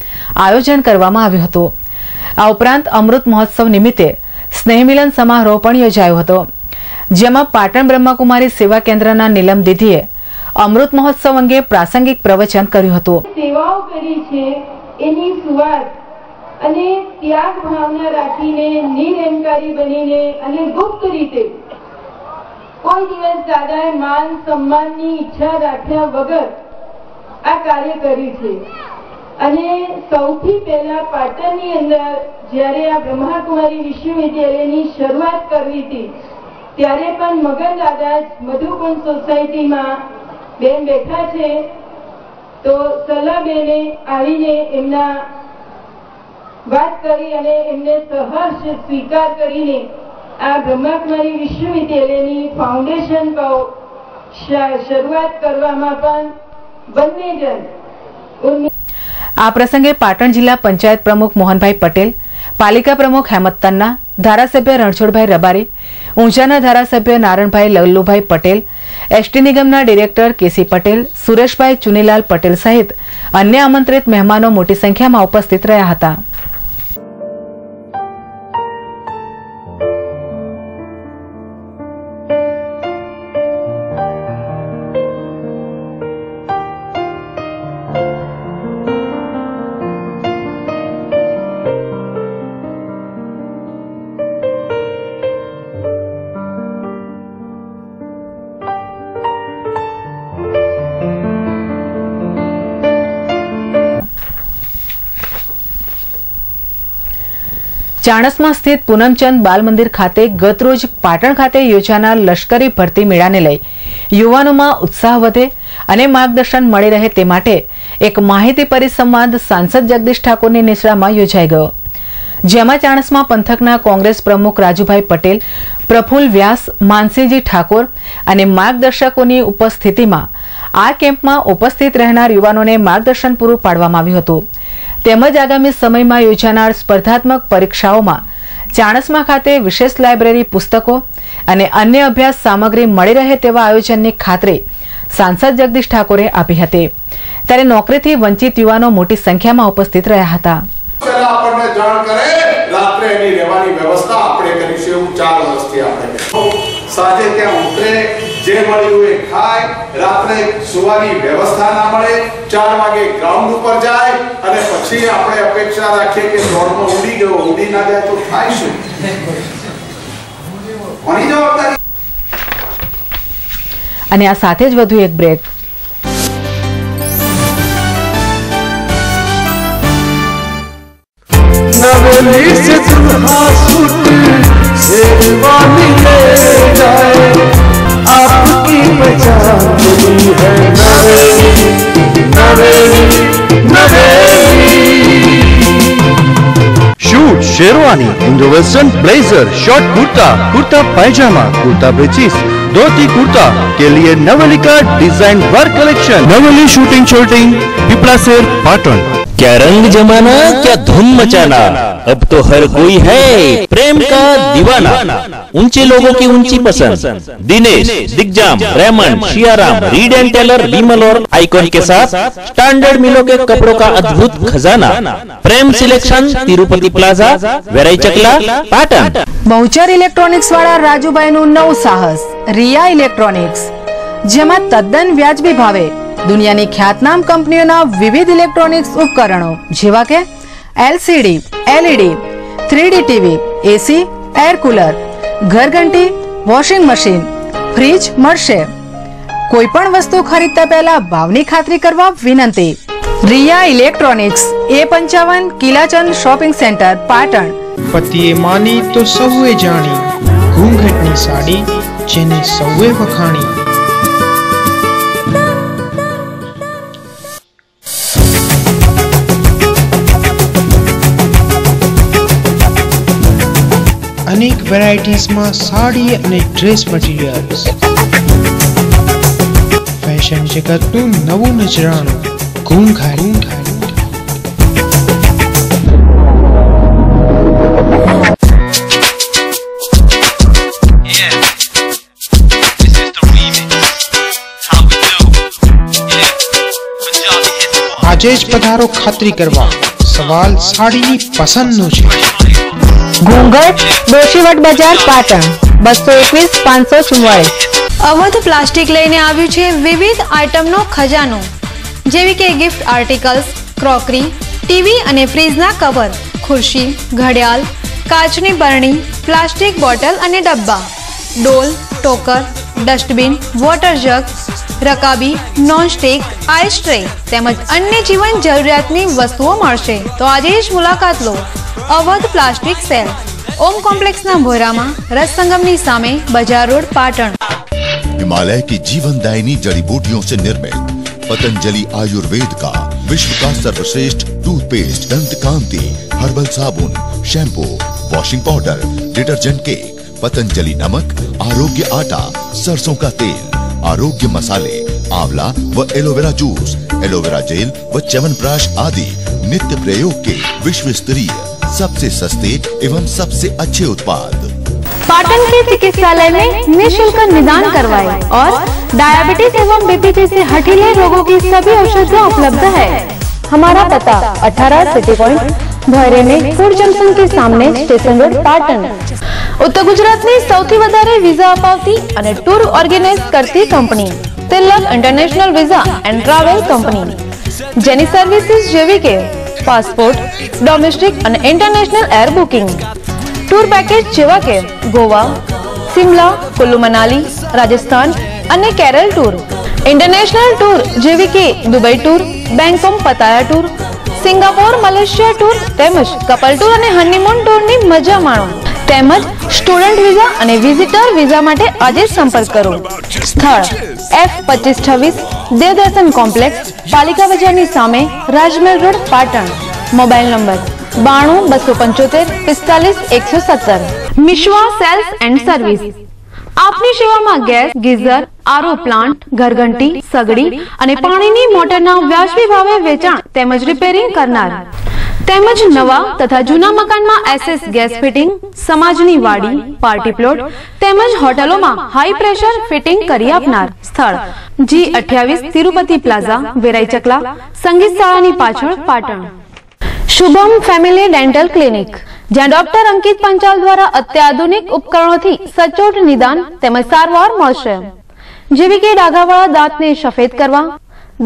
આયોજન કરવામાં આવ્યું હતું। આ ઉપરાંત અમૃત મહોત્સવ નિમિત્તે સ્નેહમિલન સમારોહ પણ યોજાયો હતો, જેમાં પાટણ બ્રહ્માકુમારી સેવા કેન્દ્રના નીલમ દીદીએ અમૃત મહોત્સવ અંગે પ્રાસંગિક પ્રવચન કર્યું હતું। સેવાઓ કરી છે એની સુવાત અને ત્યાગ ભાવના રાખીને નિરંકારી બનીને અને ગુપ્ત રીતે કોઈ દિવસ દાદાએ માન સન્માનની ઈચ્છા રાખ્યા વગર આ કાર્ય કર્યું છે। અને સૌથી પહેલા પાટણની અંદર જ્યારે આ બ્રહ્માકુમારી વિશ્વવિદ્યાલયની શરૂઆત કરવી હતી ત્યારે પણ મગન દાદા મધુકુંજ સોસાયટીમાં બેન બેઠા છે, તો સલાહબેને આવીને એમના વાત કરી અને એમને સહર્ષ સ્વીકાર કરીને આ બ્રહ્માકુમારી વિશ્વવિદ્યાલયની ફાઉન્ડેશન શરૂઆત કરવામાં પણ બંને જણ। આ પ્રસંગે પાટણ જિલ્લા પંચાયત પ્રમુખ મોહનભાઈ પટેલ, પાલિકા પ્રમુખ હેમત તન્ના, ધારાસભ્ય રણછોડભાઈ રબારી, ઊંઝાના ધારાસભ્ય નારણભાઈ લલ્લુભાઈ પટેલ, ST નિગમના ડિરેક્ટર KC પટેલ, સુરેશભાઈ ચુનીલાલ પટેલ સહિત અન્ય આમંત્રિત મહેમાનો મોટી સંખ્યામાં ઉપસ્થિત રહ્યા હતા। ચાણસ્મા સ્થિત પૂનમચંદ બાલ મંદિર ખાતે ગતરોજ પાટણ ખાતે યોજાનાર લશ્કરી ભરતી મેળાને લઈ યુવાનોમાં ઉત્સાહ વધે અને માર્ગદર્શન મળી રહે તે માટે એક માહિતી પરિસંવાદ સાંસદ જગદીશ ઠાકોરની નિશ્રામાં યોજાઈ ગયો, જેમાં ચાણસ્મા પંથકના કોંગ્રેસ પ્રમુખ રાજુભાઈ પટેલ, પ્રફુલ્લ વ્યાસ, માનસીજી ઠાકોર અને માર્ગદર્શકોની ઉપસ્થિતિમાં આ કેમ્પમાં ઉપસ્થિત રહેનાર યુવાનોને માર્ગદર્શન પૂરું પાડવામાં આવ્યું હતું। તેમજ આગામી સમયમાં યોજાનાર સ્પર્ધાત્મક પરીક્ષાઓમાં ચાણસ્મા ખાતે વિશેષ લાઇબ્રેરી, પુસ્તકો અને અન્ય અભ્યાસ સામગ્રી મળી રહે તેવા આયોજનની ખાતરી સાંસદ જગદીશ ઠાકોરે આપી હતી, ત્યારે નોકરીથી વંચિત યુવાનો મોટી સંખ્યામાં ઉપસ્થિત રહ્યા હતા। આપણને જાણ કરે રાત્રે એની રહેવાની વ્યવસ્થા આપણે કરીશું એવું 4 વર્ષથી આપણે સાંજે ત્યાં ઉતરે, જે મળ્યું એ ખાય, રાત્રે સુવાની વ્યવસ્થા ના મળે, 4 વાગે ગ્રાઉન્ડ ઉપર જાય અને પછી આપણે અપેક્ષા રાખીએ કે દોડમાં ઉડી ગયો, ઉડી ના જાય તો થાય શું? કોની જવાબદારી? અને આ સાથે જ વધુ એક બ્રેક। नवेली से दुल्हा सूट शेरवानी ले जाए, आपकी पहचान नहीं है नवेली, नवेली, नवेली। Suit sherwani, Indo western blazer, short kurta, kurta pyjama, kurta breeches, dhoti kurta के लिए नवेली का design work collection. Naveli suiting shirting, Piplasher, Patan. क्या रंग जमाना, क्या धूम मचाना, अब तो हर कोई है प्रेम का दीवाना। ऊंचे लोगों की ऊंची पसंद, Dinesh, Digjam, Raymond, Siyaram, Reid and Taylor, Vimal और आइकॉन के साथ स्टैंडर्ड मिलों के कपड़ों का अद्भुत खजाना। प्रेम सिलेक्शन, तिरुपति प्लाजा, वेराई चकला, पाटन। बहुचर इलेक्ट्रॉनिक्स वाला राजूभाई નું નવું સાહસ રિયા ઇલેક્ટ્રોનિક્સ, જેમાં તદ્દન વ્યાજબી ભાવે દુનિયાની ખ્યાતનામ કંપનીઓના વિવિધ ઇલેક્ટ્રોનિક્સ ઉપકરણો જેવા કે LCD, LED, 3D TV, AC, air cooler, ઘરઘંટી, વોશિંગ મશીન, ફ્રીજ મળશે। કોઈ પણ વસ્તુ ખરીદતા પહેલા ભાવની ખાતરી કરવા વિનંતી। Riya electronics, A55 Kilachand shopping centre, Patan. પતિએ માની તો સૌએ જાણી, ઘૂંઘટની સાડી જેને સૌએ વખાણી। अनेक वेराइटीज में साड़ी और ड्रेस मटीरियल्स, फैशन जगत नु नवु नजराणु घूंघारी। આજે જ પધારો ખાતરી કરવા, સવાલ સાડીની પસંદનો છે। ઘૂંઘટ, દોશીવટ બજાર, પાટણ 221 544। અવધ પ્લાસ્ટિક લઈને આવ્યું છે વિવિધ આઇટમનો ખજાનો, જેવી કે ગિફ્ટ આર્ટિકલ્સ, ક્રોકરી, ટીવી અને ફ્રીજના કવર, ખુરશી, ઘડિયાળ, કાચની બરણી, પ્લાસ્ટિક બોટલ અને ડબ્બા, ડોલ, ટોકર, ડસ્ટબિન, વોટર જગ, રકાબી, નોનસ્ટિક, આઈસ ટ્રે તેમજ અન્ય જીવન જરૂરિયાતની વસ્તુઓ મળશે। તો આજે જ મુલાકાત લો અવધ પ્લાસ્ટિક સેલ, ઓમ કોમ્પ્લેક્સના ભોરામાં, રસ સંગમની સામે, બજાર રોડ, પાટણ। हिमालय की जीवनदायिनी जड़ी बूटियों से निर्मित पतंजलि आयुर्वेद का विश्व का सर्वश्रेष्ठ टूथपेस्ट, दंत कांति, हर्बल साबुन, shampoo, washing powder, detergent cake, Patanjali नमक, आरोग्य आटा, सरसों का तेल, आरोग्य मसाले, आंवला व एलोवेरा जूस, एलोवेरा जेल व च्यवनप्राश आदि नित्य प्रयोग के विश्व स्तरीय सबसे सस्ते एवं सबसे अच्छे उत्पाद। पाटन के चिकित्सालय में निःशुल्क निदान करवाए और डायबिटीज एवं बीपी से हठीले रोगों की सभी औषधियाँ उपलब्ध है। हमारा पता 18 सिटी पॉइंट भोरे में फूड जंक्शन के सामने, स्टेशन रोड, पाटण। उत्तर गुजरात में सौथी वधारे वीजा अपावती અને ટૂર ઓર્ગેનાઇઝ કરતી company Tilak international visa and travel company, જેની સર્વિસીસ જેવી કે પાસપોર્ટ, ડોમેસ્ટિક અને international air booking, tour package જેવા કે ગોવા, સિમલા, કુલ્લુ મનાલી, રાજસ્થાન અને કેરળ ટૂર, ઇન્ટરનેશનલ ટૂર જેવી કે Dubai tour, Bangkok Pattaya tour, Singapore, Malaysia tour તેમજ કપલ ટૂર અને હનીમૂન ટૂરની મજા માણો। તેમજ સ્ટુડન્ટ વીઝા અને વિઝિટર વીઝા માટે આજે સંપર્ક કરો। સ્થળ F2526 દેવદર્શન કોમ્પ્લેક્સ, પાલિકા બજારની સામે, Rajmahal road, Patan. Mobile number 92 275 45 117। Mishva sales and service આપની સેવામાં ગેસ, ગીઝર, આરઓ પ્લાન્ટ, ઘરઘંટી, સગડી અને પાણીની મોટરના વ્યાજબી ભાવે વેચાણ તેમજ રિપેરિંગ કરનાર તેમજ નવા તથા જૂના મકાનમાં SS ગેસ ફિટિંગ, સમાજની વાડી, પાર્ટી પ્લોટ તેમજ હોટલોમાં હાઈ પ્રેશર ફિટિંગ કરી આપનાર। સ્થળ G28 તિરુપતિ પ્લાઝા, વેરાઈ ચકલા, સંગીત શાળાની પાછળ, Patan. Shubham family dental clinic, જ્યાં ડોક્ટર અંકિત પંચાલ દ્વારા અત્યાધુનિક ઉપકરણોથી સચોટ નિદાન તેમજ સારવાર મળશે, જેવી કે ડાઘાવાળા દાંતને સફેદ કરવા,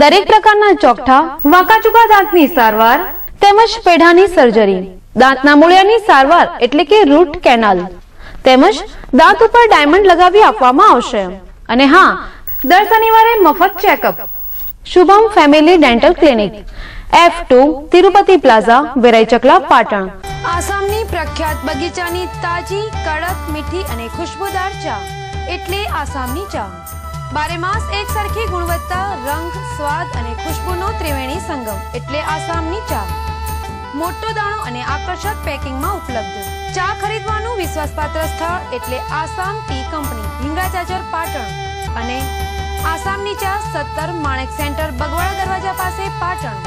દરેક પ્રકારના ચોકઠા, વાંકાચૂકા દાંતની સારવાર તેમજ પેઢાની સર્જરી, દાંતના મૂળિયાની સારવાર એટલે કે રૂટ કેનાલ તેમજ દાંત ઉપર ડાયમંડ લગાવી આપવામાં આવશે। અને હા, દર શનિવારે મફત checkup. Shubham family dental clinic, F2 Tirupati plaza, Verai Chakla, Patan. આસામની પ્રખ્યાત બગીચાની તાજી, કડક, મીઠી અને ખુશ્બુદાર ચા એટલે આસામની ચા। બારે માસ એક સરખી ગુણવત્તા, રંગ, સ્વાદ અને ખુશ્બુનો ત્રિવેણી સંગમ એટલે આસામની ચા। મોટો દાણો અને આકર્ષક પેકિંગમાં ઉપલબ્ધ। ચા ખરીદવાનું વિશ્વાસપાત્ર સ્થળ એટલે આસામ ટી કંપની, હિંગળાચાચર, પાટણ। અને આસામની ચા 17 માણેક સેન્ટર, બગવાડા દરવાજા પાસે, પાટણ।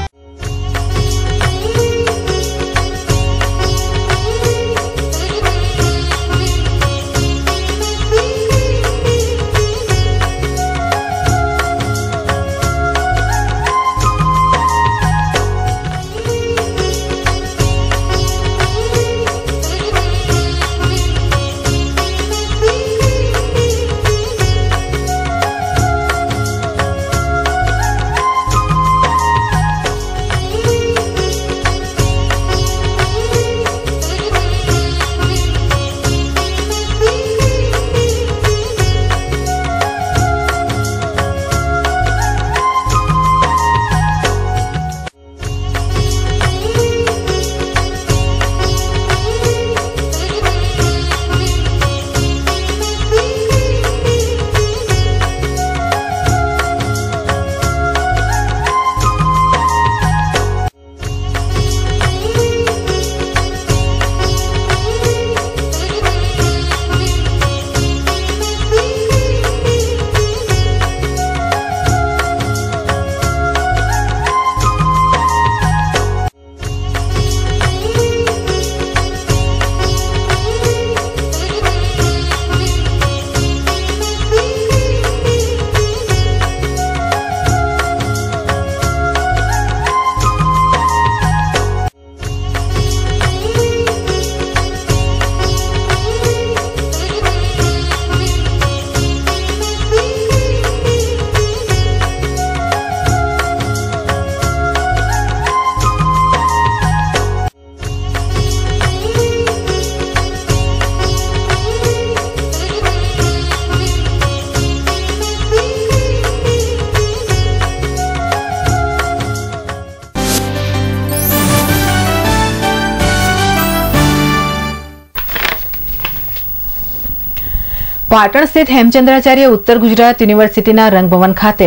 પાટણ સ્થિત હેમચંદ્રાચાર્ય ઉત્તર ગુજરાત યુનિવર્સિટીના રંગભવન ખાતે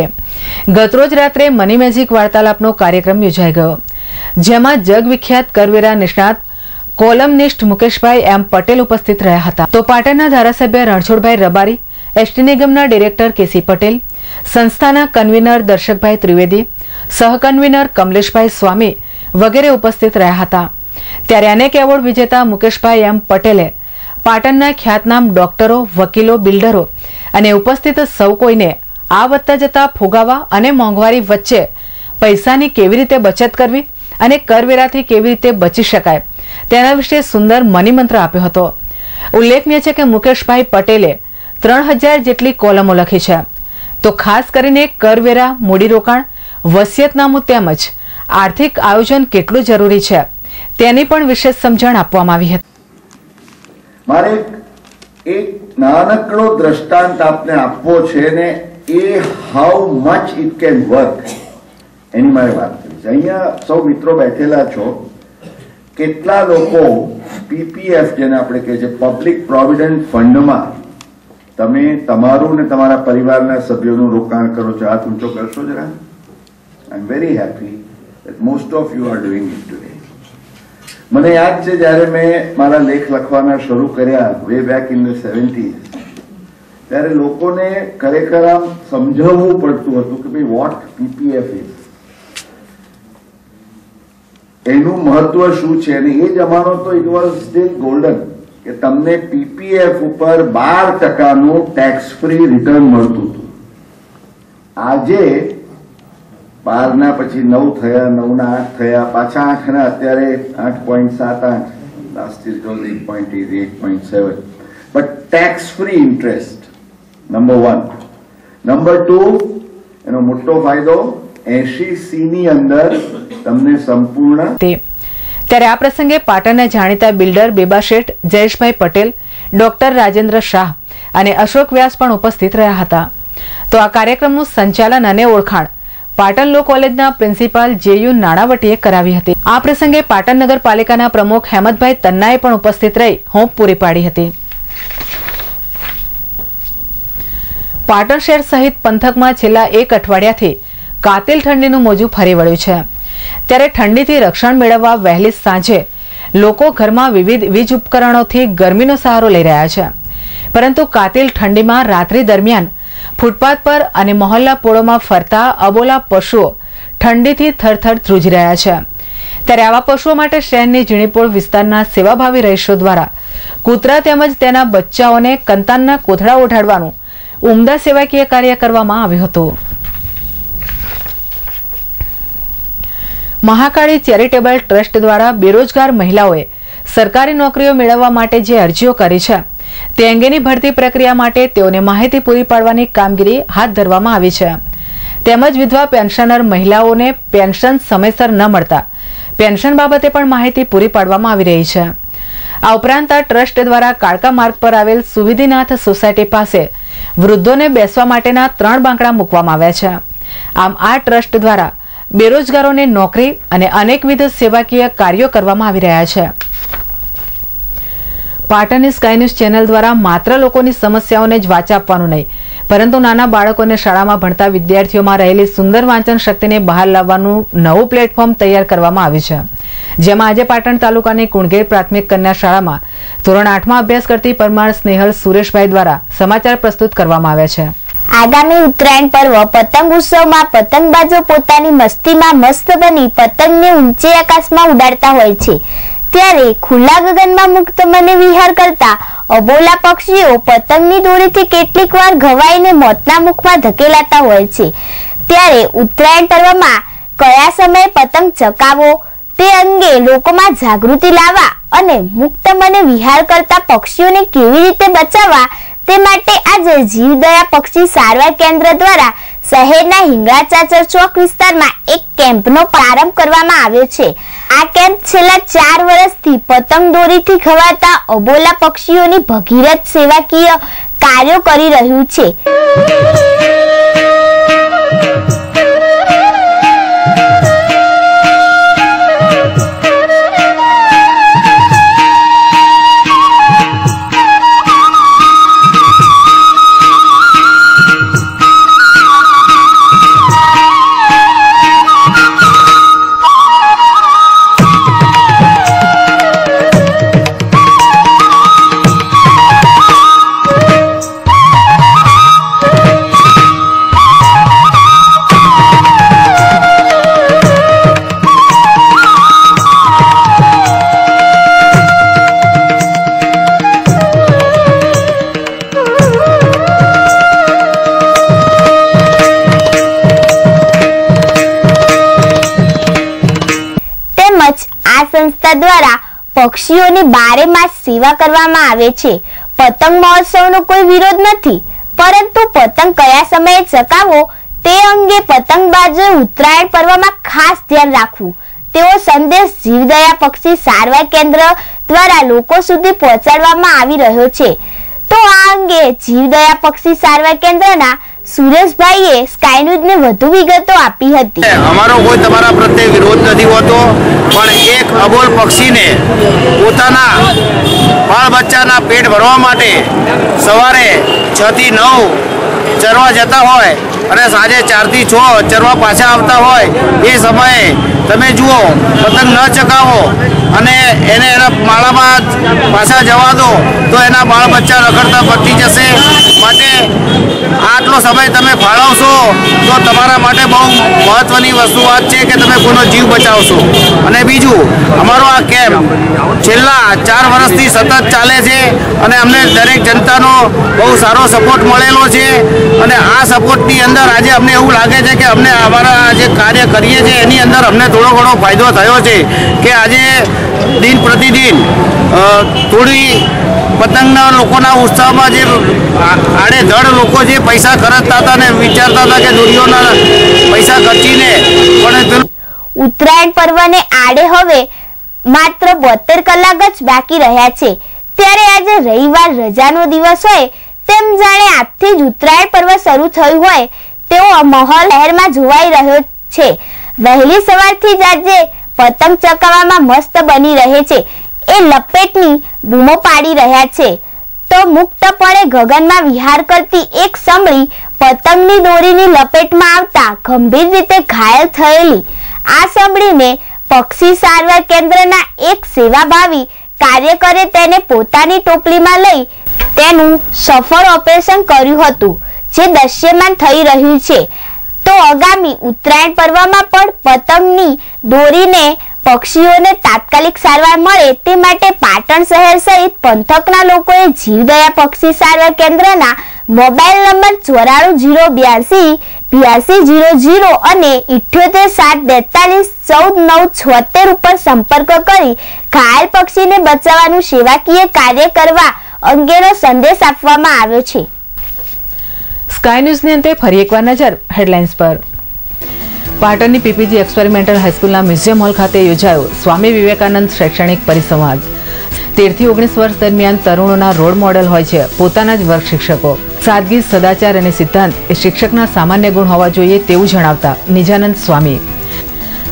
ગતરોજ રાત્રે મની મેજિક વાર્તાલાપનો કાર્યક્રમ યોજાઈ ગયો, જેમાં જગવિખ્યાત કરવેરા નિષ્ણાત કોલમનિસ્ટ મુકેશભાઈ એમ પટેલ ઉપસ્થિત રહ્યા હતા. તો પાટણના ધારાસભ્ય રણછોડભાઈ રબારી, એસટી નિગમના ડિરેક્ટર કેસી પટેલ, સંસ્થાના કન્વીનર દર્શકભાઈ ત્રિવેદી, સહકન્વીનર કમલેશભાઈ સ્વામી વગેરે ઉપસ્થિત રહ્યા હતા. ત્યારે અનેક એવોર્ડ વિજેતા મુકેશભાઈ એમ પટેલે પાટણના ખ્યાતનામ ડોક્ટરો, વકીલો, બિલ્ડરો અને ઉપસ્થિત સૌ કોઈને આ વધતા જતા ફુગાવા અને મોંઘવારી વચ્ચે પૈસાની કેવી રીતે બચત કરવી અને કરવેરાથી કેવી રીતે બચી શકાય તેના વિશે સુંદર મનીમંત્ર આપ્યો હતો. ઉલ્લેખનીય છે કે મુકેશભાઈ પટેલે 3000 જેટલી કોલમો લખી છે. તો ખાસ કરીને કરવેરા, મૂડીરોકાણ, વસિયતનામું તેમજ આર્થિક આયોજન કેટલું જરૂરી છે તેની પણ વિશેષ સમજણ આપવામાં આવી હતી. મારે એક નાનકડો દ્રષ્ટાંત આપને આપવો છે ને એ how much it can work એની મારે વાત કરી છે. અહીંયા સૌ મિત્રો બેઠેલા છો, કેટલા લોકો પીપીએફ જેને આપણે કહીએ છીએ પબ્લિક પ્રોવિડન્ટ ફંડમાં તમે તમારું ને તમારા પરિવારના સભ્યોનું રોકાણ કરો છો? હાથ ઊંચો કરશો જરા. I am very happy that most of you are doing it today. મને યાદ છે જ્યારે મેં મારા લેખ લખવાના શરૂ કર્યા way back in the 70s, ત્યારે લોકોને ખરેખર આમ સમજાવવું પડતું હતું કે ભાઈ વોટ પીપીએફ ઇઝ, એનું મહત્વ શું છે. અને એ જમાનો તો ઇટ વોઝ સ્ટીલ ગોલ્ડન કે તમને પીપીએફ ઉપર 12% ટેક્સ ફ્રી રિટર્ન મળતું હતું. આજે 12 ના પછી 9 થયા, 9 ના 8 થયા, પાછા 8 ના અત્યારે 8.78, last year was 8.8, 8.7, but tax free interest, number 1. Number 2, એનો મોટો ફાયદો 80C ની અંદર તમને સંપૂર્ણ. ત્યારે આ પ્રસંગે પાટણના જાણીતા બિલ્ડર બેબા શેઠ, જયેશભાઈ પટેલ, ડોક્ટર રાજેન્દ્ર શાહ અને અશોક વ્યાસ પણ ઉપસ્થિત રહ્યા હતા. તો આ કાર્યક્રમનું સંચાલન અને ઓળખાણ પાટણ લો કોલેજના પ્રિન્સિપાલ જેયુ નાણાવટીએ કરાવી હતી. આ પ્રસંગે પાટણ નગરપાલિકાના પ્રમુખ હેમંતભાઈ તન્નાએ પણ ઉપસ્થિત રહી હોંપ પૂરી પાડી હતી. પાટણ શહેર સહિત પંથકમાં છેલ્લા એક અઠવાડિયાથી કાતિલ ઠંડીનું મોજું ફરી વળ્યું છે. ત્યારે ઠંડીથી રક્ષણ મેળવવા વહેલી સાંજે લોકો ઘરમાં વિવિધ વીજ ઉપકરણોથી ગરમીનો સહારો લઈ રહ્યા છે. પરંતુ કાતિલ ઠંડીમાં રાત્રિ દરમિયાન ફૂટપાથ પર અને મહોલ્લા પોળોમાં ફરતા અબોલા પશુઓ ઠંડીથી થરથર ધ્રુજી રહ્યા છે. ત્યારે આવા પશુઓ માટે શહેરની ઝીણીપોળ વિસ્તારના સેવાભાવી રહીશો દ્વારા કૂતરા તેમજ તેના બચ્ચાઓને કંતાનના કોથળા ઓઢાડવાનું ઉમદા સેવાકીય કાર્ય કરવામાં આવ્યું હતું. મહાકાળી ચેરિટેબલ ટ્રસ્ટ દ્વારા બેરોજગાર મહિલાઓએ સરકારી નોકરીઓ મેળવવા માટે જે અરજીઓ કરી છે તે અંગેની ભરતી પ્રક્રિયા માટે તેઓને માહિતી પૂરી પાડવાની કામગીરી હાથ ધરવામાં આવી છે. તેમજ વિધવા પેન્શનર મહિલાઓને પેન્શન સમયસર ન મળતા પેન્શન બાબતે પણ માહિતી પૂરી પાડવામાં આવી રહી છે. આ ઉપરાંત આ ટ્રસ્ટ દ્વારા કાળકા માર્ગ પર આવેલ સુવિધિનાથ સોસાયટી પાસે વૃદ્ધોને બેસવા માટેના 3 બાંકડા મૂકવામાં આવ્યા છે. આમ આ ટ્રસ્ટ દ્વારા બેરોજગારોને નોકરી અને અનેકવિધ સેવાકીય કાર્યો કરવામાં આવી રહ્યા છે. પાટણની સ્કાય ન્યૂઝ ચેનલ દ્વારા માત્ર લોકોની સમસ્યાઓને જ વાચા આપવાનું નહીં, પરંતુ નાના બાળકોને શાળામાં ભણતા વિદ્યાર્થીઓમાં રહેલી સુંદર વાંચન શક્તિને બહાર લાવવાનું નવું પ્લેટફોર્મ તૈયાર કરવામાં આવ્યું છે. જેમાં આજે પાટણ તાલુકાની કુણગેર પ્રાથમિક કન્યા શાળામાં ધોરણ 8માં અભ્યાસ કરતી પરમાર સ્નેહલ સુરેશભાઈ દ્વારા સમાચાર પ્રસ્તુત કરવામાં આવ્યા છે. આગામી ઉત્તરાયણ પર્વ પતંગ ઉત્સવમાં પતંગબાજો પોતાની મસ્તીમાં મસ્ત બની પતંગને ઊંચે આકાશમાં ઉડાડતા હોય છે. ત્યારે ખુલ્લા ગગનમાં મુક્ત મને વિહાર કરતા અબોલા પક્ષીઓ પતંગની દોરીથી કેટલીક વાર ઘવાઈને મોતના મુખમાં ધકેલાતા હોય છે. ત્યારે ઉત્તરાયણ પર્વમાં કયા સમયે પતંગ ચકાવવો તે અંગે લોકોમાં જાગૃતિ લાવવા અને મુક્ત મને વિહાર કરતા પક્ષીઓને કેવી રીતે બચાવવા તે માટે આજે જીવદયા પક્ષી સારવાર કેન્દ્ર દ્વારા શહેરના હિંગળાચાચર ચોક વિસ્તારમાં એક કેમ્પનો પ્રારંભ કરવામાં આવ્યો છે. આ કેમ્પ છેલ્લા 4 વર્ષથી પતંગ દોરીથી ખવાતા અબોલા પક્ષીઓની ભગીરથ સેવાકીય કાર્યો કરી રહ્યું છે. આ સંસ્થા દ્વારા પક્ષીઓની 12 માસ સેવા કરવામાં આવે છે. પતંગ મહોત્સવનો કોઈ વિરોધ નથી, પરંતુ પતંગ કયા સમયે ચગાવવો તે અંગે પતંગબાજોએ ઉત્તરાયણ પર્વમાં ખાસ ધ્યાન રાખવું તેવો સંદેશ જીવદયા પક્ષી સારવાર કેન્દ્ર દ્વારા લોકો સુધી પહોંચાડવામાં આવી રહ્યો છે. તો આ અંગે જીવદયા પક્ષી સારવાર કેન્દ્રના સુરેશભાઈએ સ્કાય ન્યૂઝને વધુ વિગતો આપી હતી. અમારો કોઈ તમારા પ્રત્યે વિરોધ નથી હોતો, પણ એક અબોલ પક્ષીને પોતાના બાળ બચ્ચાના પેટ ભરવા માટે સવારે 6 થી 9 ચરવા જતા હોય અને સાંજે 4 થી 6 ચરવા પાછા આવતા હોય, એ સમયે તમે જુઓ પતંગ ન ચગાવો અને એને એના માળામાં પાછા જવા દો તો એના બાળ બચ્ચા રખડતા પતી જશે. માટે આટલો સમય તમે ફાળવશો તો તમારા માટે બહુ મહત્વની વસ્તુ વાત છે કે તમે કોઈનો જીવ બચાવશો. અને બીજું, અમારો આ કેમ્પ છેલ્લા 4 વર્ષથી સતત ચાલે છે અને અમને દરેક જનતાનો બહુ સારો સપોર્ટ મળેલો છે. અને આ સપોર્ટની અંદર આજે અમને એવું લાગે છે કે અમને અમારા જે કાર્ય કરીએ છીએ એની અંદર અમને થોડો ઘણો ફાયદો થયો છે કે આજે દિન પ્રતિદિન થોડી પતંગના લોકોના ઉત્સાહમાં જે આડેધડ લોકો જે પૈસા ખર્ચતા હતા ને વિચારતા હતા કે દોરીઓના પૈસા ખર્ચીને પણ ઉત્તરાયણ પર્વને આડે હવે માત્ર 72 કલાક જ બાકી રહ્યા છે. ત્યારે આજે રવિવાર રજાનો દિવસ હોય તેમ જાણે આજથી જ ઉત્તરાયણ પર્વ શરૂ થયું હોય તેવો માહોલ શહેરમાં જોવાઈ રહ્યો છે. વહેલી સવારથી જ આજે પતંગ ચગાવવામાં મસ્ત બની રહે છે એ લપેટની બૂમો પાડી રહ્યા છે. તો મુક્તપણે ગગનમાં વિહાર કરતી એક સમળી પતંગની દોરીની લપેટમાં આવતા ગંભીર રીતે ઘાયલ થયેલી આ સમળીને પક્ષી સારવાર કેન્દ્રના એક સેવાભાવી કાર્યકરે તેને પોતાની ટોપલીમાં લઈ તેનું સફળ ઓપરેશન કર્યું હતું, જે દૃશ્યમાન થઈ રહ્યું છે. તો આગામી ઉત્તરાયણ પર્વમાં પણ પતંગની દોરીને પક્ષીઓને તાત્કાલિક સારવાર મળે તે માટે પાટણ શહેર સહિત પંથકના લોકોએ જીવદયા પક્ષી સારવાર કેન્દ્રના મોબાઈલ નંબર 94 082 8200 અને 78 742 14 976 ઉપર સંપર્ક કરી ઘાયલ પક્ષીને બચાવવાનું સેવાકીય કાર્ય કરવા અંગેનો સંદેશ આપવામાં આવ્યો છે. સ્કાય ન્યૂઝની અંતે ફરી એકવાર નજર હેડલાઇન્સ પર. પાટણની પીપીજી એક્સપેરિમેન્ટલ હાઈસ્કૂલના મ્યુઝિયમ હોલ ખાતે યોજાયો સ્વામી વિવેકાનંદ શૈક્ષણિક પરિસંવાદ. 13 થી 19 વર્ષ દરમિયાન તરુણોના રોલ મોડેલ હોય છે પોતાના જ વર્ગ શિક્ષકો. સાદગી, સદાચાર અને સિદ્ધાંત એ શિક્ષકના સામાન્ય ગુણ હોવા જોઈએ તેવું જણાવતા નિજાનંદ સ્વામી.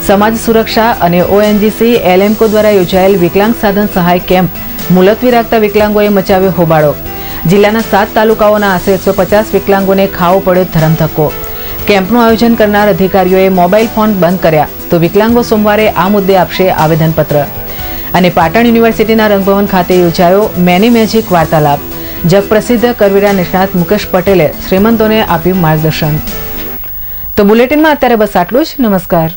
સમાજ સુરક્ષા અને ઓએનજીસી એલએમકો દ્વારા યોજાયેલ વિકલાંગ સાધન સહાય કેમ્પ મુલતવી રાખતા વિકલાંગોએ મચાવ્યો હોબાળો. જિલ્લાના 7 તાલુકાઓના આશરે 150 વિકલાંગોને ખાવો પડ્યો ધરમધક્કો. કેમ્પનું આયોજન કરનાર અધિકારીઓએ મોબાઈલ ફોન બંધ કર્યા તો વિકલાંગો સોમવારે આ મુદ્દે આપશે આવેદનપત્ર. અને પાટણ યુનિવર્સિટીના રંગભવન ખાતે યોજાયો મેની મેજિક વાર્તાલાપ. જગપ્રસિદ્ધ કરવીરા નિષ્ણાત મુકેશ પટેલે શ્રીમંતોને આપ્યું માર્ગદર્શન. તો બુલેટિનમાં અત્યારે બસ આટલું જ. નમસ્કાર.